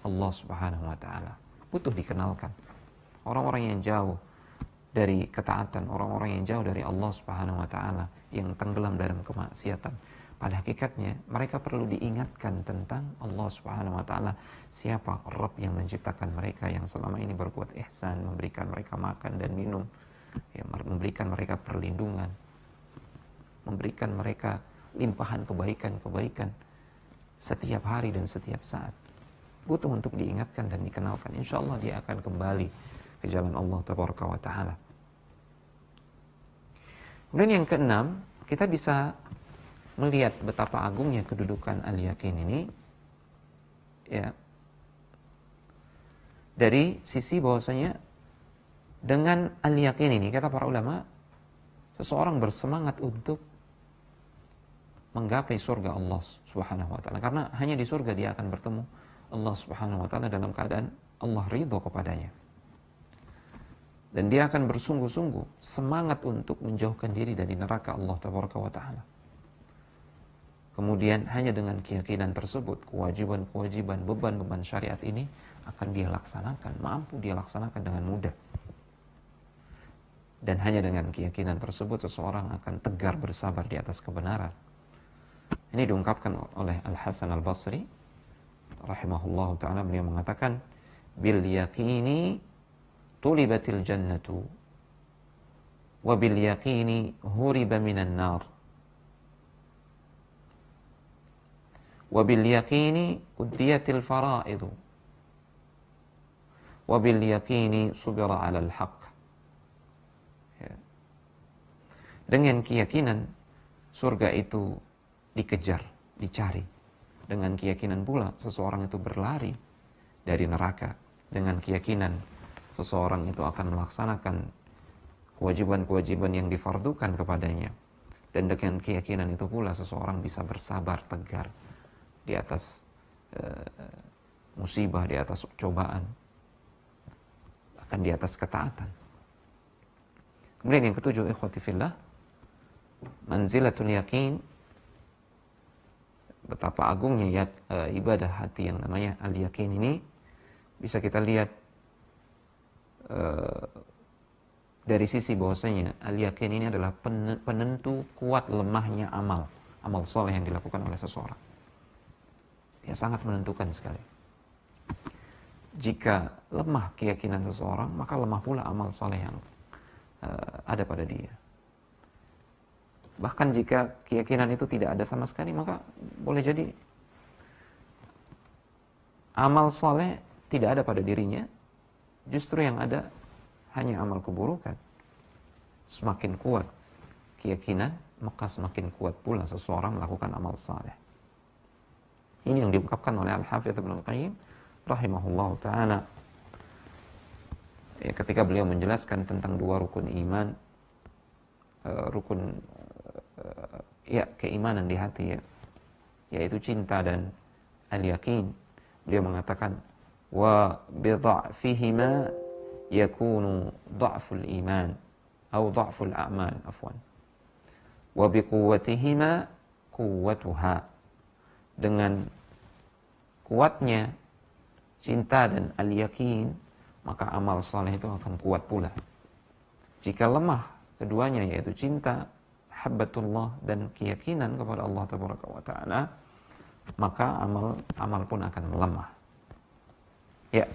Allah Subhanahu wa Ta'ala. Butuh dikenalkan. Orang-orang yang jauh dari ketaatan, orang-orang yang jauh dari Allah Subhanahu wa Ta'ala, yang tenggelam dalam kemaksiatan, pada hakikatnya mereka perlu diingatkan tentang Allah Subhanahu wa Ta'ala, siapa Rabb yang menciptakan mereka, yang selama ini berbuat ihsan, memberikan mereka makan dan minum, ya, memberikan mereka perlindungan, memberikan mereka limpahan kebaikan-kebaikan setiap hari dan setiap saat. Butuh untuk diingatkan dan dikenalkan. Insya Allah dia akan kembali ke jalan Allah Tabaraka wa Ta'ala. Kemudian yang keenam, kita bisa melihat betapa agungnya kedudukan al-yakin ini, ya, dari sisi bahwasanya dengan al-yakin ini, kata para ulama, seseorang bersemangat untuk menggapai surga Allah Subhanahu wa Ta'ala, karena hanya di surga dia akan bertemu Allah Subhanahu wa Ta'ala dalam keadaan Allah ridho kepadanya, dan dia akan bersungguh-sungguh semangat untuk menjauhkan diri dari neraka Allah Tabaraka wa Ta'ala. Kemudian hanya dengan keyakinan tersebut, kewajiban-kewajiban, beban-beban syariat ini akan dia laksanakan, mampu dia laksanakan dengan mudah. Dan hanya dengan keyakinan tersebut seseorang akan tegar bersabar di atas kebenaran. Ini diungkapkan oleh Al-Hasan Al-Basri rahimahullahu ta'ala. Beliau mengatakan, bil yaqini tulibatil jannatu wa bil yaqini huriba minan nar wa bil yaqini uddiyatil faraidu wa bil yaqini subira 'alal haqq. Ya. Dengan keyakinan surga itu dikejar, dicari. Dengan keyakinan pula seseorang itu berlari dari neraka. Dengan keyakinan seseorang itu akan melaksanakan kewajiban-kewajiban yang difardukan kepadanya. Dan dengan keyakinan itu pula seseorang bisa bersabar tegar di atas musibah, di atas cobaan, akan di atas ketaatan. Kemudian yang ketujuh, ikhwati fillah, manzilatul yakin. Betapa agungnya ibadah hati yang namanya al-yakin ini bisa kita lihat dari sisi bahwasanya al-yakin ini adalah penentu kuat lemahnya amal soleh yang dilakukan oleh seseorang. Ya, sangat menentukan sekali. Jika lemah keyakinan seseorang, maka lemah pula amal soleh yang ada pada dia. Bahkan jika keyakinan itu tidak ada sama sekali, maka boleh jadi amal soleh tidak ada pada dirinya. Justru yang ada hanya amal keburukan. Semakin kuat keyakinan, maka semakin kuat pula seseorang melakukan amal saleh. Ini yang diungkapkan oleh Al-Hafidz Ibnu Al-Qayyim rahimahullah ta'ala, ya, ketika beliau menjelaskan tentang dua rukun iman, keimanan di hati, ya, yaitu cinta dan al-yakin. Beliau mengatakan, wa bidha'fihima yakunu dha'ful iman atau dha'ful a'mal, afwan, wa biquwwatihima quwwatuha. Dengan kuatnya cinta dan al-yakin, maka amal saleh itu akan kuat pula. Jika lemah keduanya, yaitu cinta, habbatullah, dan keyakinan kepada Allah Tabaraka wa Ta'ala, maka amal pun akan melemah. Ya,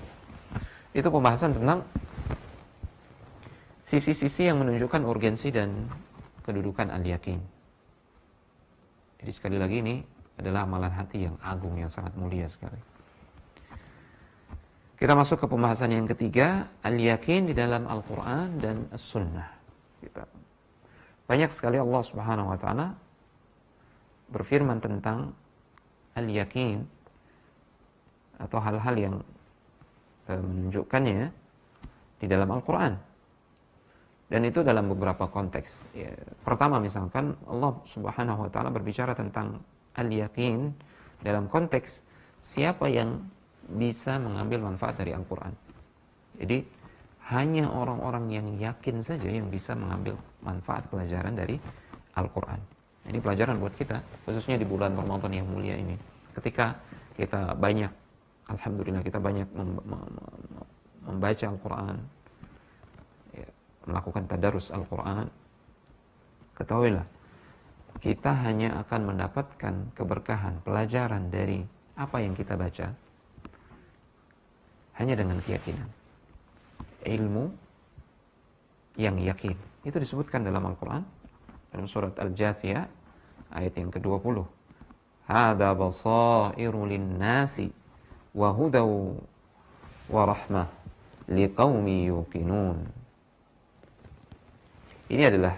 itu pembahasan tentang sisi-sisi yang menunjukkan urgensi dan kedudukan al-yakin. Jadi sekali lagi, ini adalah amalan hati yang agung, yang sangat mulia sekali. Kita masuk ke pembahasan yang ketiga, al-yakin di dalam Al-Quran dan As-Sunnah. Banyak sekali Allah Subhanahu wa taala berfirman tentang al-yakin atau hal-hal yang menunjukkannya di dalam Al-Quran. Dan itu dalam beberapa konteks. Ya, pertama misalkan Allah Subhanahu wa taala berbicara tentang al-yakin dalam konteks siapa yang bisa mengambil manfaat dari Al-Quran. Jadi hanya orang-orang yang yakin saja yang bisa mengambil manfaat pelajaran dari Al-Quran. Ini pelajaran buat kita, khususnya di bulan Ramadan yang mulia ini. Ketika kita banyak, alhamdulillah kita banyak membaca Al-Quran, ya, melakukan tadarus Al-Quran, ketahuilah kita hanya akan mendapatkan keberkahan pelajaran dari apa yang kita baca hanya dengan keyakinan. Ilmu yang yakin. Itu disebutkan dalam Al-Quran, dalam surat Al-Jathiyah ayat yang ke-20. Hada basairu linnasi wa hudaw wa rahmah liqaumi yuqinun. Ini adalah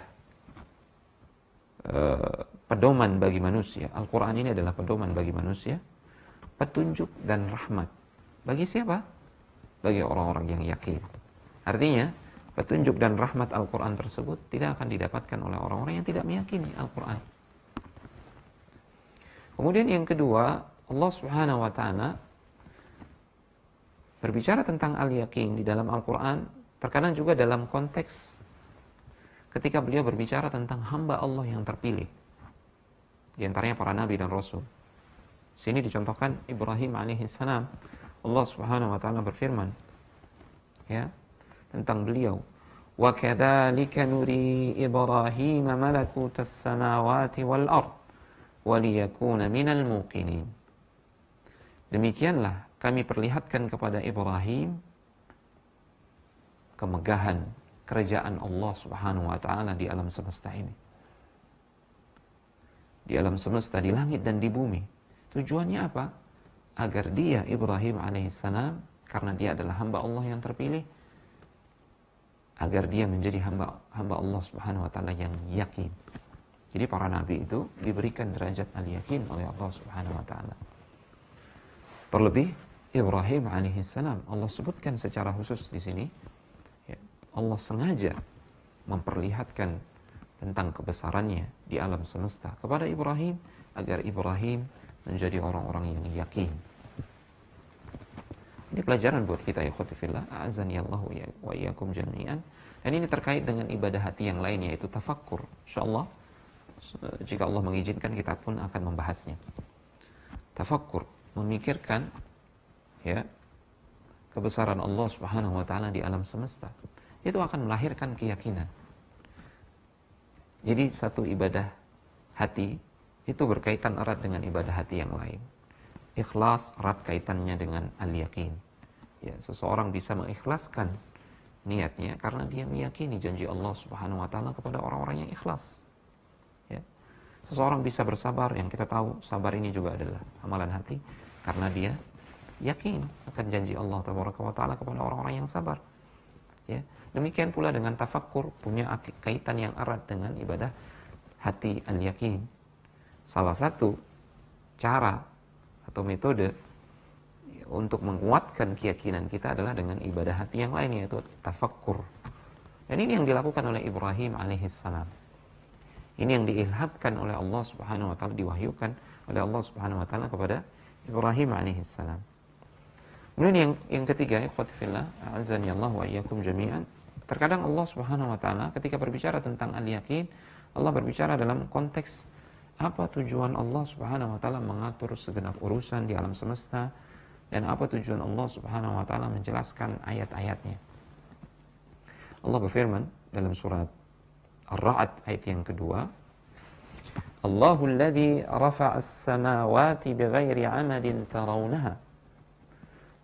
pedoman bagi manusia. Al-Quran ini adalah pedoman bagi manusia, petunjuk dan rahmat. Bagi siapa? Bagi orang-orang yang yakin. Artinya, petunjuk dan rahmat Al-Quran tersebut tidak akan didapatkan oleh orang-orang yang tidak meyakini Al-Quran. Kemudian yang kedua, Allah Subhanahu wa taala berbicara tentang al-yakin di dalam Al-Quran, terkadang juga dalam konteks ketika beliau berbicara tentang hamba Allah yang terpilih, di antaranya para nabi dan rasul. Sini dicontohkan Ibrahim alaihissalam. Allah Subhanahu wa taala berfirman, ya, tentang beliau, wa kadzalika nuri Ibrahim malakutas samawati wal ard wa liyakuna minal muqinin. Demikianlah kami perlihatkan kepada Ibrahim kemegahan kerajaan Allah Subhanahu wa taala di alam semesta ini. Di alam semesta, di langit dan di bumi. Tujuannya apa? Agar dia, Ibrahim alaihissalam, karena dia adalah hamba Allah yang terpilih, agar dia menjadi hamba Allah Subhanahu wa taala yang yakin. Jadi para nabi itu diberikan derajat al-yakin oleh Allah Subhanahu wa taala. Terlebih Ibrahim alaihissalam, Allah sebutkan secara khusus di sini, ya, Allah sengaja memperlihatkan tentang kebesarannya di alam semesta kepada Ibrahim, agar Ibrahim menjadi orang-orang yang yakin. Ini pelajaran buat kita, ya ikhwati fillah, a'azanillahu wa iyyakum jami'an. Dan ini terkait dengan ibadah hati yang lain, yaitu tafakkur. Insyaallah jika Allah mengizinkan, kita pun akan membahasnya. Tafakkur, memikirkan, ya, kebesaran Allah Subhanahu wa taala di alam semesta. Itu akan melahirkan keyakinan. Jadi satu ibadah hati itu berkaitan erat dengan ibadah hati yang lain. Ikhlas erat kaitannya dengan al-yakin. Ya, seseorang bisa mengikhlaskan niatnya karena dia meyakini janji Allah Subhanahu wa taala kepada orang-orang yang ikhlas. Ya. Seseorang bisa bersabar, yang kita tahu sabar ini juga adalah amalan hati, karena dia yakin akan janji Allah Taala kepada orang-orang yang sabar. Ya. Demikian pula dengan tafakkur, punya kaitan yang erat dengan ibadah hati al-yakin. Salah satu cara atau metode untuk menguatkan keyakinan kita adalah dengan ibadah hati yang lain, yaitu tafakkur. Dan ini yang dilakukan oleh Ibrahim alaihissalam. Ini yang diilhamkan oleh Allah Subhanahu wa taala, diwahyukan oleh Allah Subhanahu wa taala kepada Ibrahim alaihissalam. Kemudian yang ketiga, ikhwati fillah, a'azanillahu wa iyyakum jami'an. Terkadang Allah Subhanahu wa taala ketika berbicara tentang al-yakin, Allah berbicara dalam konteks apa tujuan Allah Subhanahu wa taala mengatur segenap urusan di alam semesta, dan apa tujuan Allah Subhanahu wa taala menjelaskan ayat-ayatnya. Allah berfirman dalam surat Ar-Ra'd ayat yang kedua, Allahul ladzi rafa'a as-samawati bighairi 'amadin tarawnaha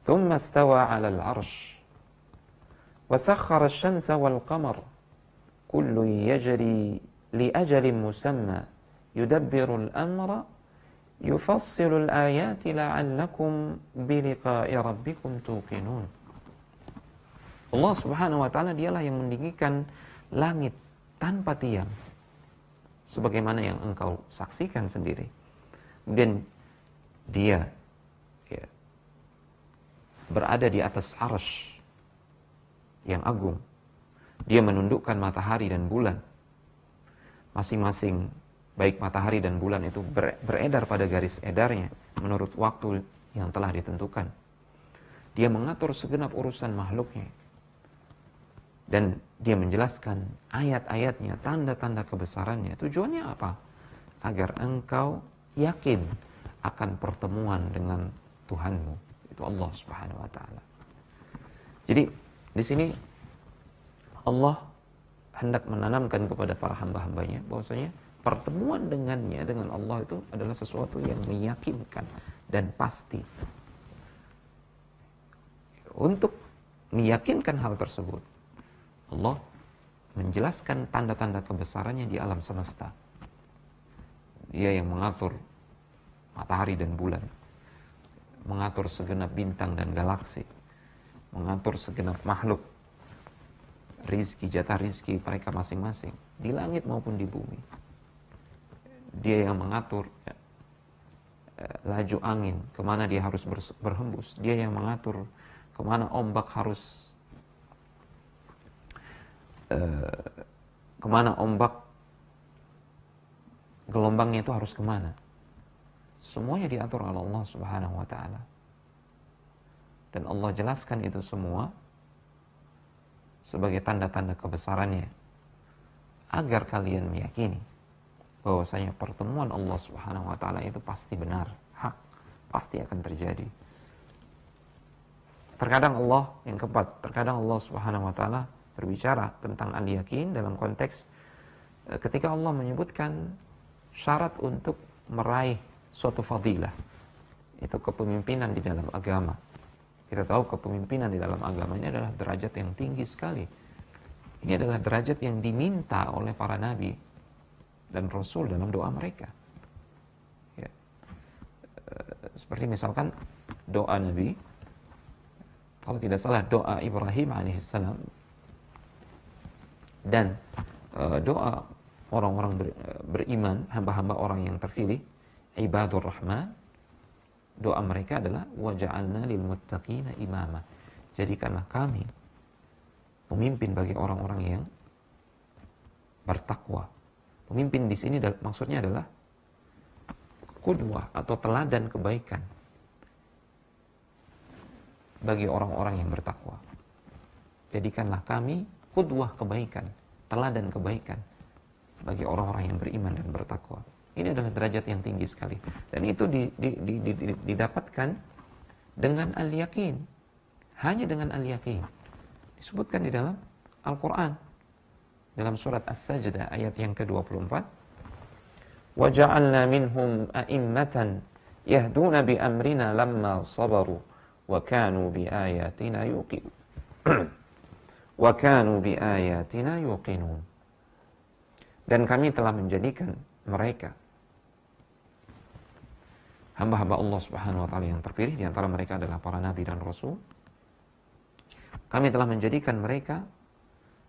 thumma istawa 'alal 'arsy wa sakhkhara asy-syamsa wal qamara kullun yajri li ajalin musamma yudabbirul amra yufassilul ayati la'allakum biliqa'i rabbikum tuqinun. Allah Subhanahu wa taala dialah yang meninggikan langit tanpa tiang sebagaimana yang engkau saksikan sendiri. Kemudian dia ya, berada di atas arsy yang agung. Dia menundukkan matahari dan bulan. Masing-masing, baik matahari dan bulan itu beredar pada garis edarnya menurut waktu yang telah ditentukan. Dia mengatur segenap urusan makhluknya. Dan dia menjelaskan ayat-ayatnya, tanda-tanda kebesarannya. Tujuannya apa? Agar engkau yakin akan pertemuan dengan Tuhanmu. Itu Allah Subhanahu wa taala. Jadi di sini Allah hendak menanamkan kepada para hamba-hambanya bahwasanya pertemuan dengannya, dengan Allah itu adalah sesuatu yang meyakinkan dan pasti. Untuk meyakinkan hal tersebut, Allah menjelaskan tanda-tanda kebesarannya di alam semesta. Dia yang mengatur matahari dan bulan, mengatur segenap bintang dan galaksi, mengatur segenap makhluk, rizki, jatah rizki mereka masing-masing, di langit maupun di bumi. Dia yang mengatur laju angin, kemana dia harus berhembus. Dia yang mengatur kemana ombak harus kemana ombak gelombangnya itu harus kemana. Semuanya diatur oleh Allah Subhanahu wa taala. Dan Allah jelaskan itu semua sebagai tanda-tanda kebesarannya agar kalian meyakini bahwasanya pertemuan Allah Subhanahu wa taala itu pasti benar, hak, pasti akan terjadi. Terkadang Allah, yang keempat, terkadang Allah Subhanahu wa taala berbicara tentang al-yakin dalam konteks ketika Allah menyebutkan syarat untuk meraih suatu fadilah, itu kepemimpinan di dalam agama. Kita tahu kepemimpinan di dalam agama ini adalah derajat yang tinggi sekali. Ini adalah derajat yang diminta oleh para nabi dan rasul dalam doa mereka. Ya. Seperti misalkan doa Nabi, kalau tidak salah doa Ibrahim alaihissalam, dan doa orang-orang beriman, hamba-hamba orang yang terpilih, ibadur rahman, doa mereka adalah waja'alna lil muttaqina imama. Jadikanlah kami pemimpin bagi orang-orang yang bertakwa. Pemimpin di sini maksudnya adalah qudwah atau teladan kebaikan bagi orang-orang yang bertakwa. Jadikanlah kami qudwah kebaikan, teladan kebaikan bagi orang-orang yang beriman dan bertakwa. Ini adalah derajat yang tinggi sekali. Dan itu didapatkan dengan al-yakin. Hanya dengan al-yakin. Disebutkan di dalam Al-Quran. Dalam surat As-Sajdah ayat yang ke-24. وَجَعَلْنَا مِنْهُمْ أَئِمَّةً يَهْدُونَ بِأَمْرِنَا لَمَّا صَبَرُوا وَكَانُوا بِآيَاتِنَا يُوقِنُونَ وَكَانُوا بِآيَاتِنَا يُوقِنُونَ. Dan kami telah menjadikan mereka hamba-hamba Allah Subhanahu wa taala yang terpilih, di antara mereka adalah para nabi dan rasul. Kami telah menjadikan mereka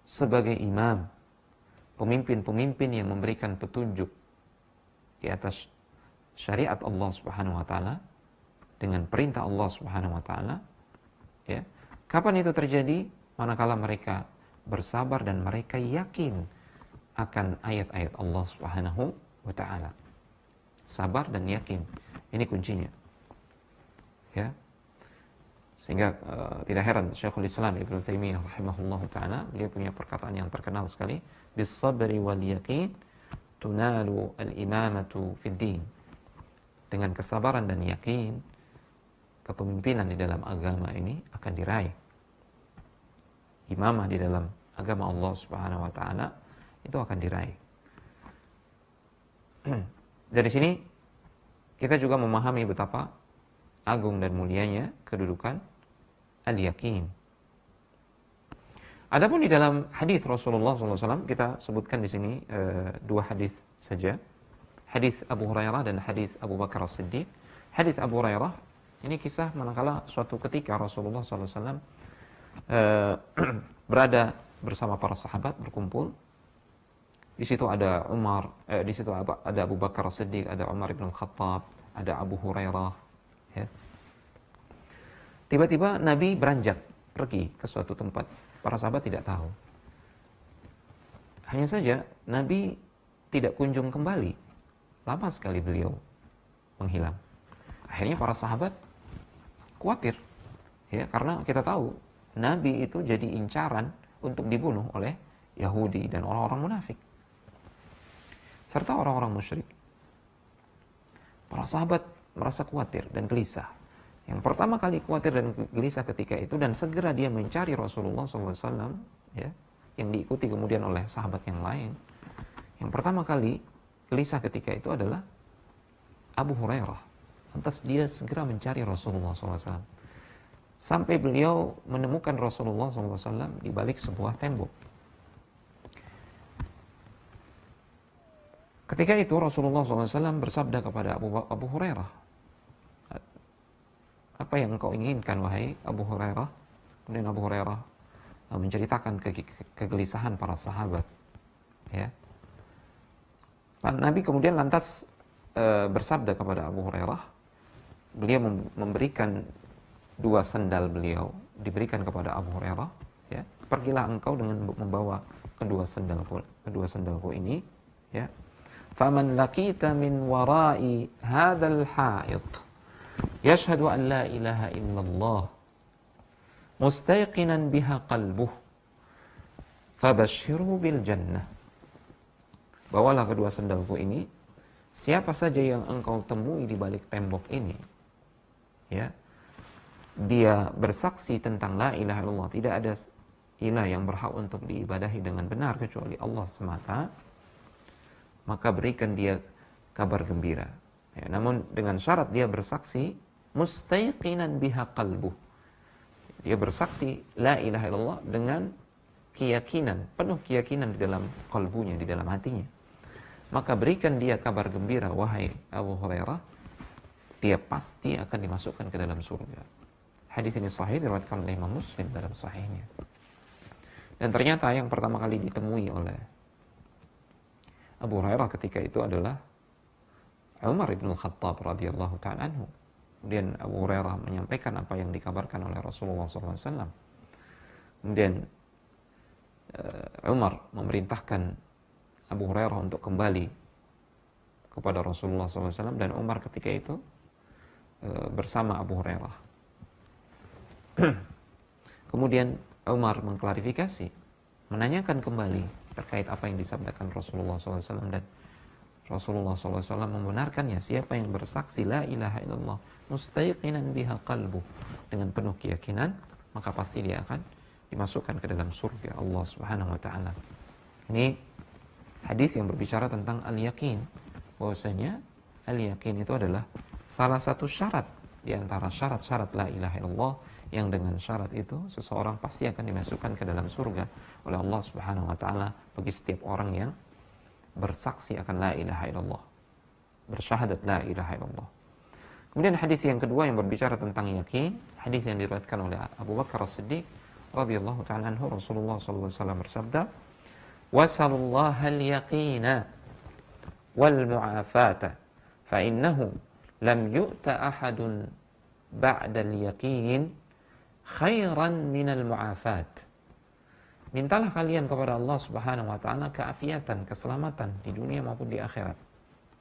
sebagai imam, pemimpin-pemimpin yang memberikan petunjuk di atas syariat Allah Subhanahu wa taala dengan perintah Allah Subhanahu wa taala. Ya. Kapan itu terjadi? Manakala mereka bersabar dan mereka yakin akan ayat-ayat Allah Subhanahu wa taala. Sabar dan yakin. Ini kuncinya. Ya. Sehingga tidak heran Syekhul Islam Ibnu Taimiyah rahimahullahu taala, dia punya perkataan yang terkenal sekali, bis sabri wal yaqin tunalu al-imamatu fid din. Dengan kesabaran dan yakin, kepemimpinan di dalam agama ini akan diraih. Imamah di dalam agama Allah Subhanahu wa taala itu akan diraih. Dari sini kita juga memahami betapa agung dan mulianya kedudukan al-yakin. Adapun di dalam hadis Rasulullah SAW, kita sebutkan di sini dua hadis saja. Hadis Abu Hurairah dan hadis Abu Bakar As-Siddiq. Hadis Abu Hurairah ini kisah manakala suatu ketika Rasulullah SAW berada bersama para sahabat berkumpul. Di situ ada di situ ada Abu Bakar Siddiq, ada Umar bin Khattab, ada Abu Hurairah. Ya. Tiba-tiba Nabi beranjak pergi ke suatu tempat. Para sahabat tidak tahu. Hanya saja Nabi tidak kunjung kembali. Lama sekali beliau menghilang. Akhirnya para sahabat khawatir. Ya, karena kita tahu Nabi itu jadi incaran untuk dibunuh oleh Yahudi dan orang-orang munafik, serta orang-orang musyrik. Para sahabat merasa khawatir dan gelisah. Yang pertama kali khawatir dan gelisah ketika itu, dan segera dia mencari Rasulullah SAW, ya, yang diikuti kemudian oleh sahabat yang lain. Yang pertama kali gelisah ketika itu adalah Abu Hurairah. Lantas dia segera mencari Rasulullah SAW. Sampai beliau menemukan Rasulullah SAW di balik sebuah tembok. Ketika itu Rasulullah SAW bersabda kepada Abu Hurairah, apa yang engkau inginkan wahai Abu Hurairah? Kemudian Abu Hurairah menceritakan kegelisahan para sahabat. Ya. Nabi kemudian lantas bersabda kepada Abu Hurairah, beliau memberikan 2 sendal beliau, diberikan kepada Abu Hurairah. Ya. Pergilah engkau dengan membawa kedua sendalku ini. Ya. Faman laqita min wara'i hadzal ha'id yashhadu an la ilaha illallah mustayqinan biha qalbuh fabashshirhu bil jannah. Bawalah kedua sendalku ini, siapa saja yang engkau temui di balik tembok ini, ya, dia bersaksi tentang la ilaha illallah, tidak ada ilah yang berhak untuk diibadahi dengan benar kecuali Allah semata, maka berikan dia kabar gembira. Ya, namun dengan syarat dia bersaksi mustayqinan biha qalbuh. Dia bersaksi la ilaha illallah dengan keyakinan, penuh keyakinan di dalam kalbunya, di dalam hatinya. Maka berikan dia kabar gembira wahai Abu Hurairah, dia pasti akan dimasukkan ke dalam surga. Hadis ini sahih diriwayatkan oleh Imam Muslim dalam sahihnya. Dan ternyata yang pertama kali ditemui oleh Abu Hurairah ketika itu adalah Umar bin Khattab radhiyallahu ta'ala anhu. Kemudian Abu Hurairah menyampaikan apa yang dikabarkan oleh Rasulullah SAW. Kemudian Umar memerintahkan Abu Hurairah untuk kembali kepada Rasulullah SAW, dan Umar ketika itu bersama Abu Hurairah. Kemudian Umar mengklarifikasi, menanyakan kembali terkait apa yang disabdakan Rasulullah SAW, dan Rasulullah SAW membenarkannya, siapa yang bersaksi la ilaha illallah mustayqinan biha qalbuh, dengan penuh keyakinan, maka pasti dia akan dimasukkan ke dalam surga Allah Subhanahu wa taala. Ini hadis yang berbicara tentang al-yaqin, bahwasanya al-yaqin itu adalah salah satu syarat di antara syarat-syarat la ilaha illallah, yang dengan syarat itu seseorang pasti akan dimasukkan ke dalam surga oleh Allah Subhanahu wa taala bagi setiap orang yang bersaksi akan la ilaha illallah, bersyahadat la ilaha illallah. Kemudian hadis yang kedua yang berbicara tentang yakin, hadis yang diriwayatkan oleh Abu Bakar As-Siddiq radhiyallahu ta'ala anhu, Rasulullah sallallahu alaihi wasallam bersabda, "Wasallallahu al-yaqina wal mu'afata, fa innahu lam yu'ta ahadun ba'da al-yaqin khairan minal mu'afat." Mintalah kalian kepada Allah Subhanahu wa taala keafiatan, keselamatan di dunia maupun di akhirat.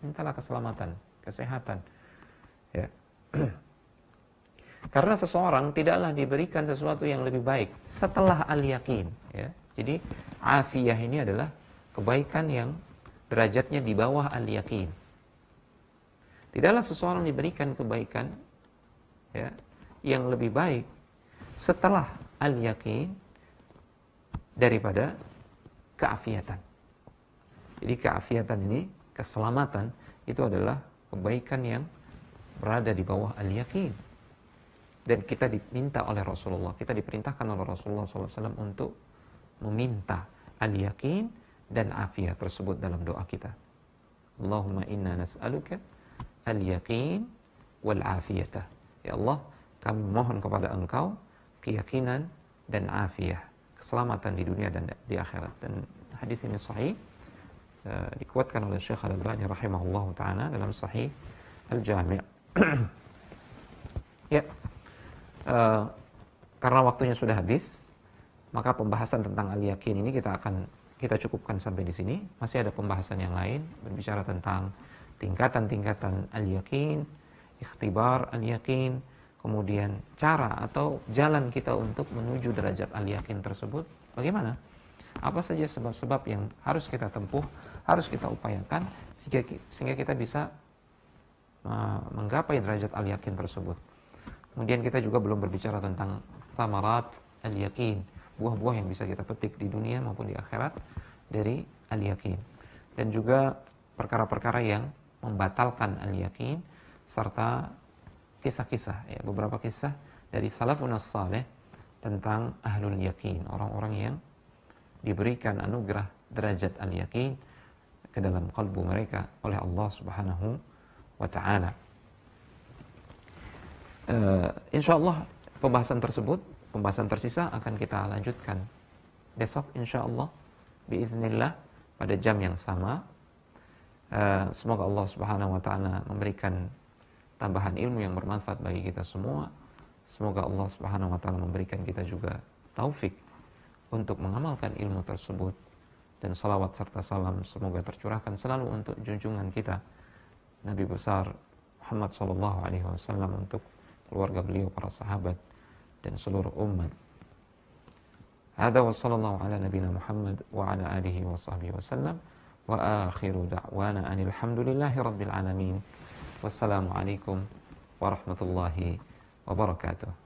Mintalah keselamatan, kesehatan. Ya. Karena seseorang tidaklah diberikan sesuatu yang lebih baik setelah al-yaqin, ya. Jadi afiyah ini adalah kebaikan yang derajatnya di bawah al-yaqin. Tidaklah seseorang diberikan kebaikan, ya, yang lebih baik setelah al-yaqin daripada keafiatan. Jadi keafiatan ini, keselamatan itu adalah kebaikan yang berada di bawah al-yaqin. Dan kita diminta oleh Rasulullah, kita diperintahkan oleh Rasulullah SAW untuk meminta al-yaqin dan afiat tersebut dalam doa kita. Allahumma inna nas'aluka al-yaqin wal afiyata. Ya Allah, kami mohon kepada Engkau keyakinan dan afiat, keselamatan di dunia dan di akhirat. Dan hadis ini sahih dikuatkan oleh Syekh Al-Albani rahimahullahu taala dalam Sahih Al-Jami'. Ya, karena waktunya sudah habis, maka pembahasan tentang al-yakin ini kita cukupkan sampai di sini. Masih ada pembahasan yang lain berbicara tentang tingkatan-tingkatan al-yakin, ikhtibar al-yakin, kemudian cara atau jalan kita untuk menuju derajat al-yakin tersebut bagaimana? Apa saja sebab-sebab yang harus kita tempuh, harus kita upayakan sehingga kita bisa menggapai derajat al-yakin tersebut. Kemudian kita juga belum berbicara tentang thamarat al-yakin, buah-buah yang bisa kita petik di dunia maupun di akhirat dari al-yakin. Dan juga perkara-perkara yang membatalkan al-yakin serta kisah-kisah, ya, beberapa kisah dari salafun as-salih tentang ahlul yakin, orang-orang yang diberikan anugerah derajat al-yakin ke dalam kalbu mereka oleh Allah Subhanahu wa ta'ala. Insyaallah pembahasan tersisa akan kita lanjutkan besok insyaallah biiznillah pada jam yang sama. Semoga Allah Subhanahu wa ta'ala memberikan tambahan ilmu yang bermanfaat bagi kita semua. Semoga Allah Subhanahu wa ta'ala memberikan kita juga taufik untuk mengamalkan ilmu tersebut, dan salawat serta salam semoga tercurahkan selalu untuk junjungan kita Nabi besar Muhammad sallallahu alaihi wasallam, untuk keluarga beliau, para sahabat dan seluruh umat. Hada wa sallallahu ala nabiyina Muhammad wa ala alihi wa sahbihi wasallam, wa akhiru da'wana anil hamdulillahi rabbil alamin. Wassalamualaikum warahmatullahi wabarakatuh.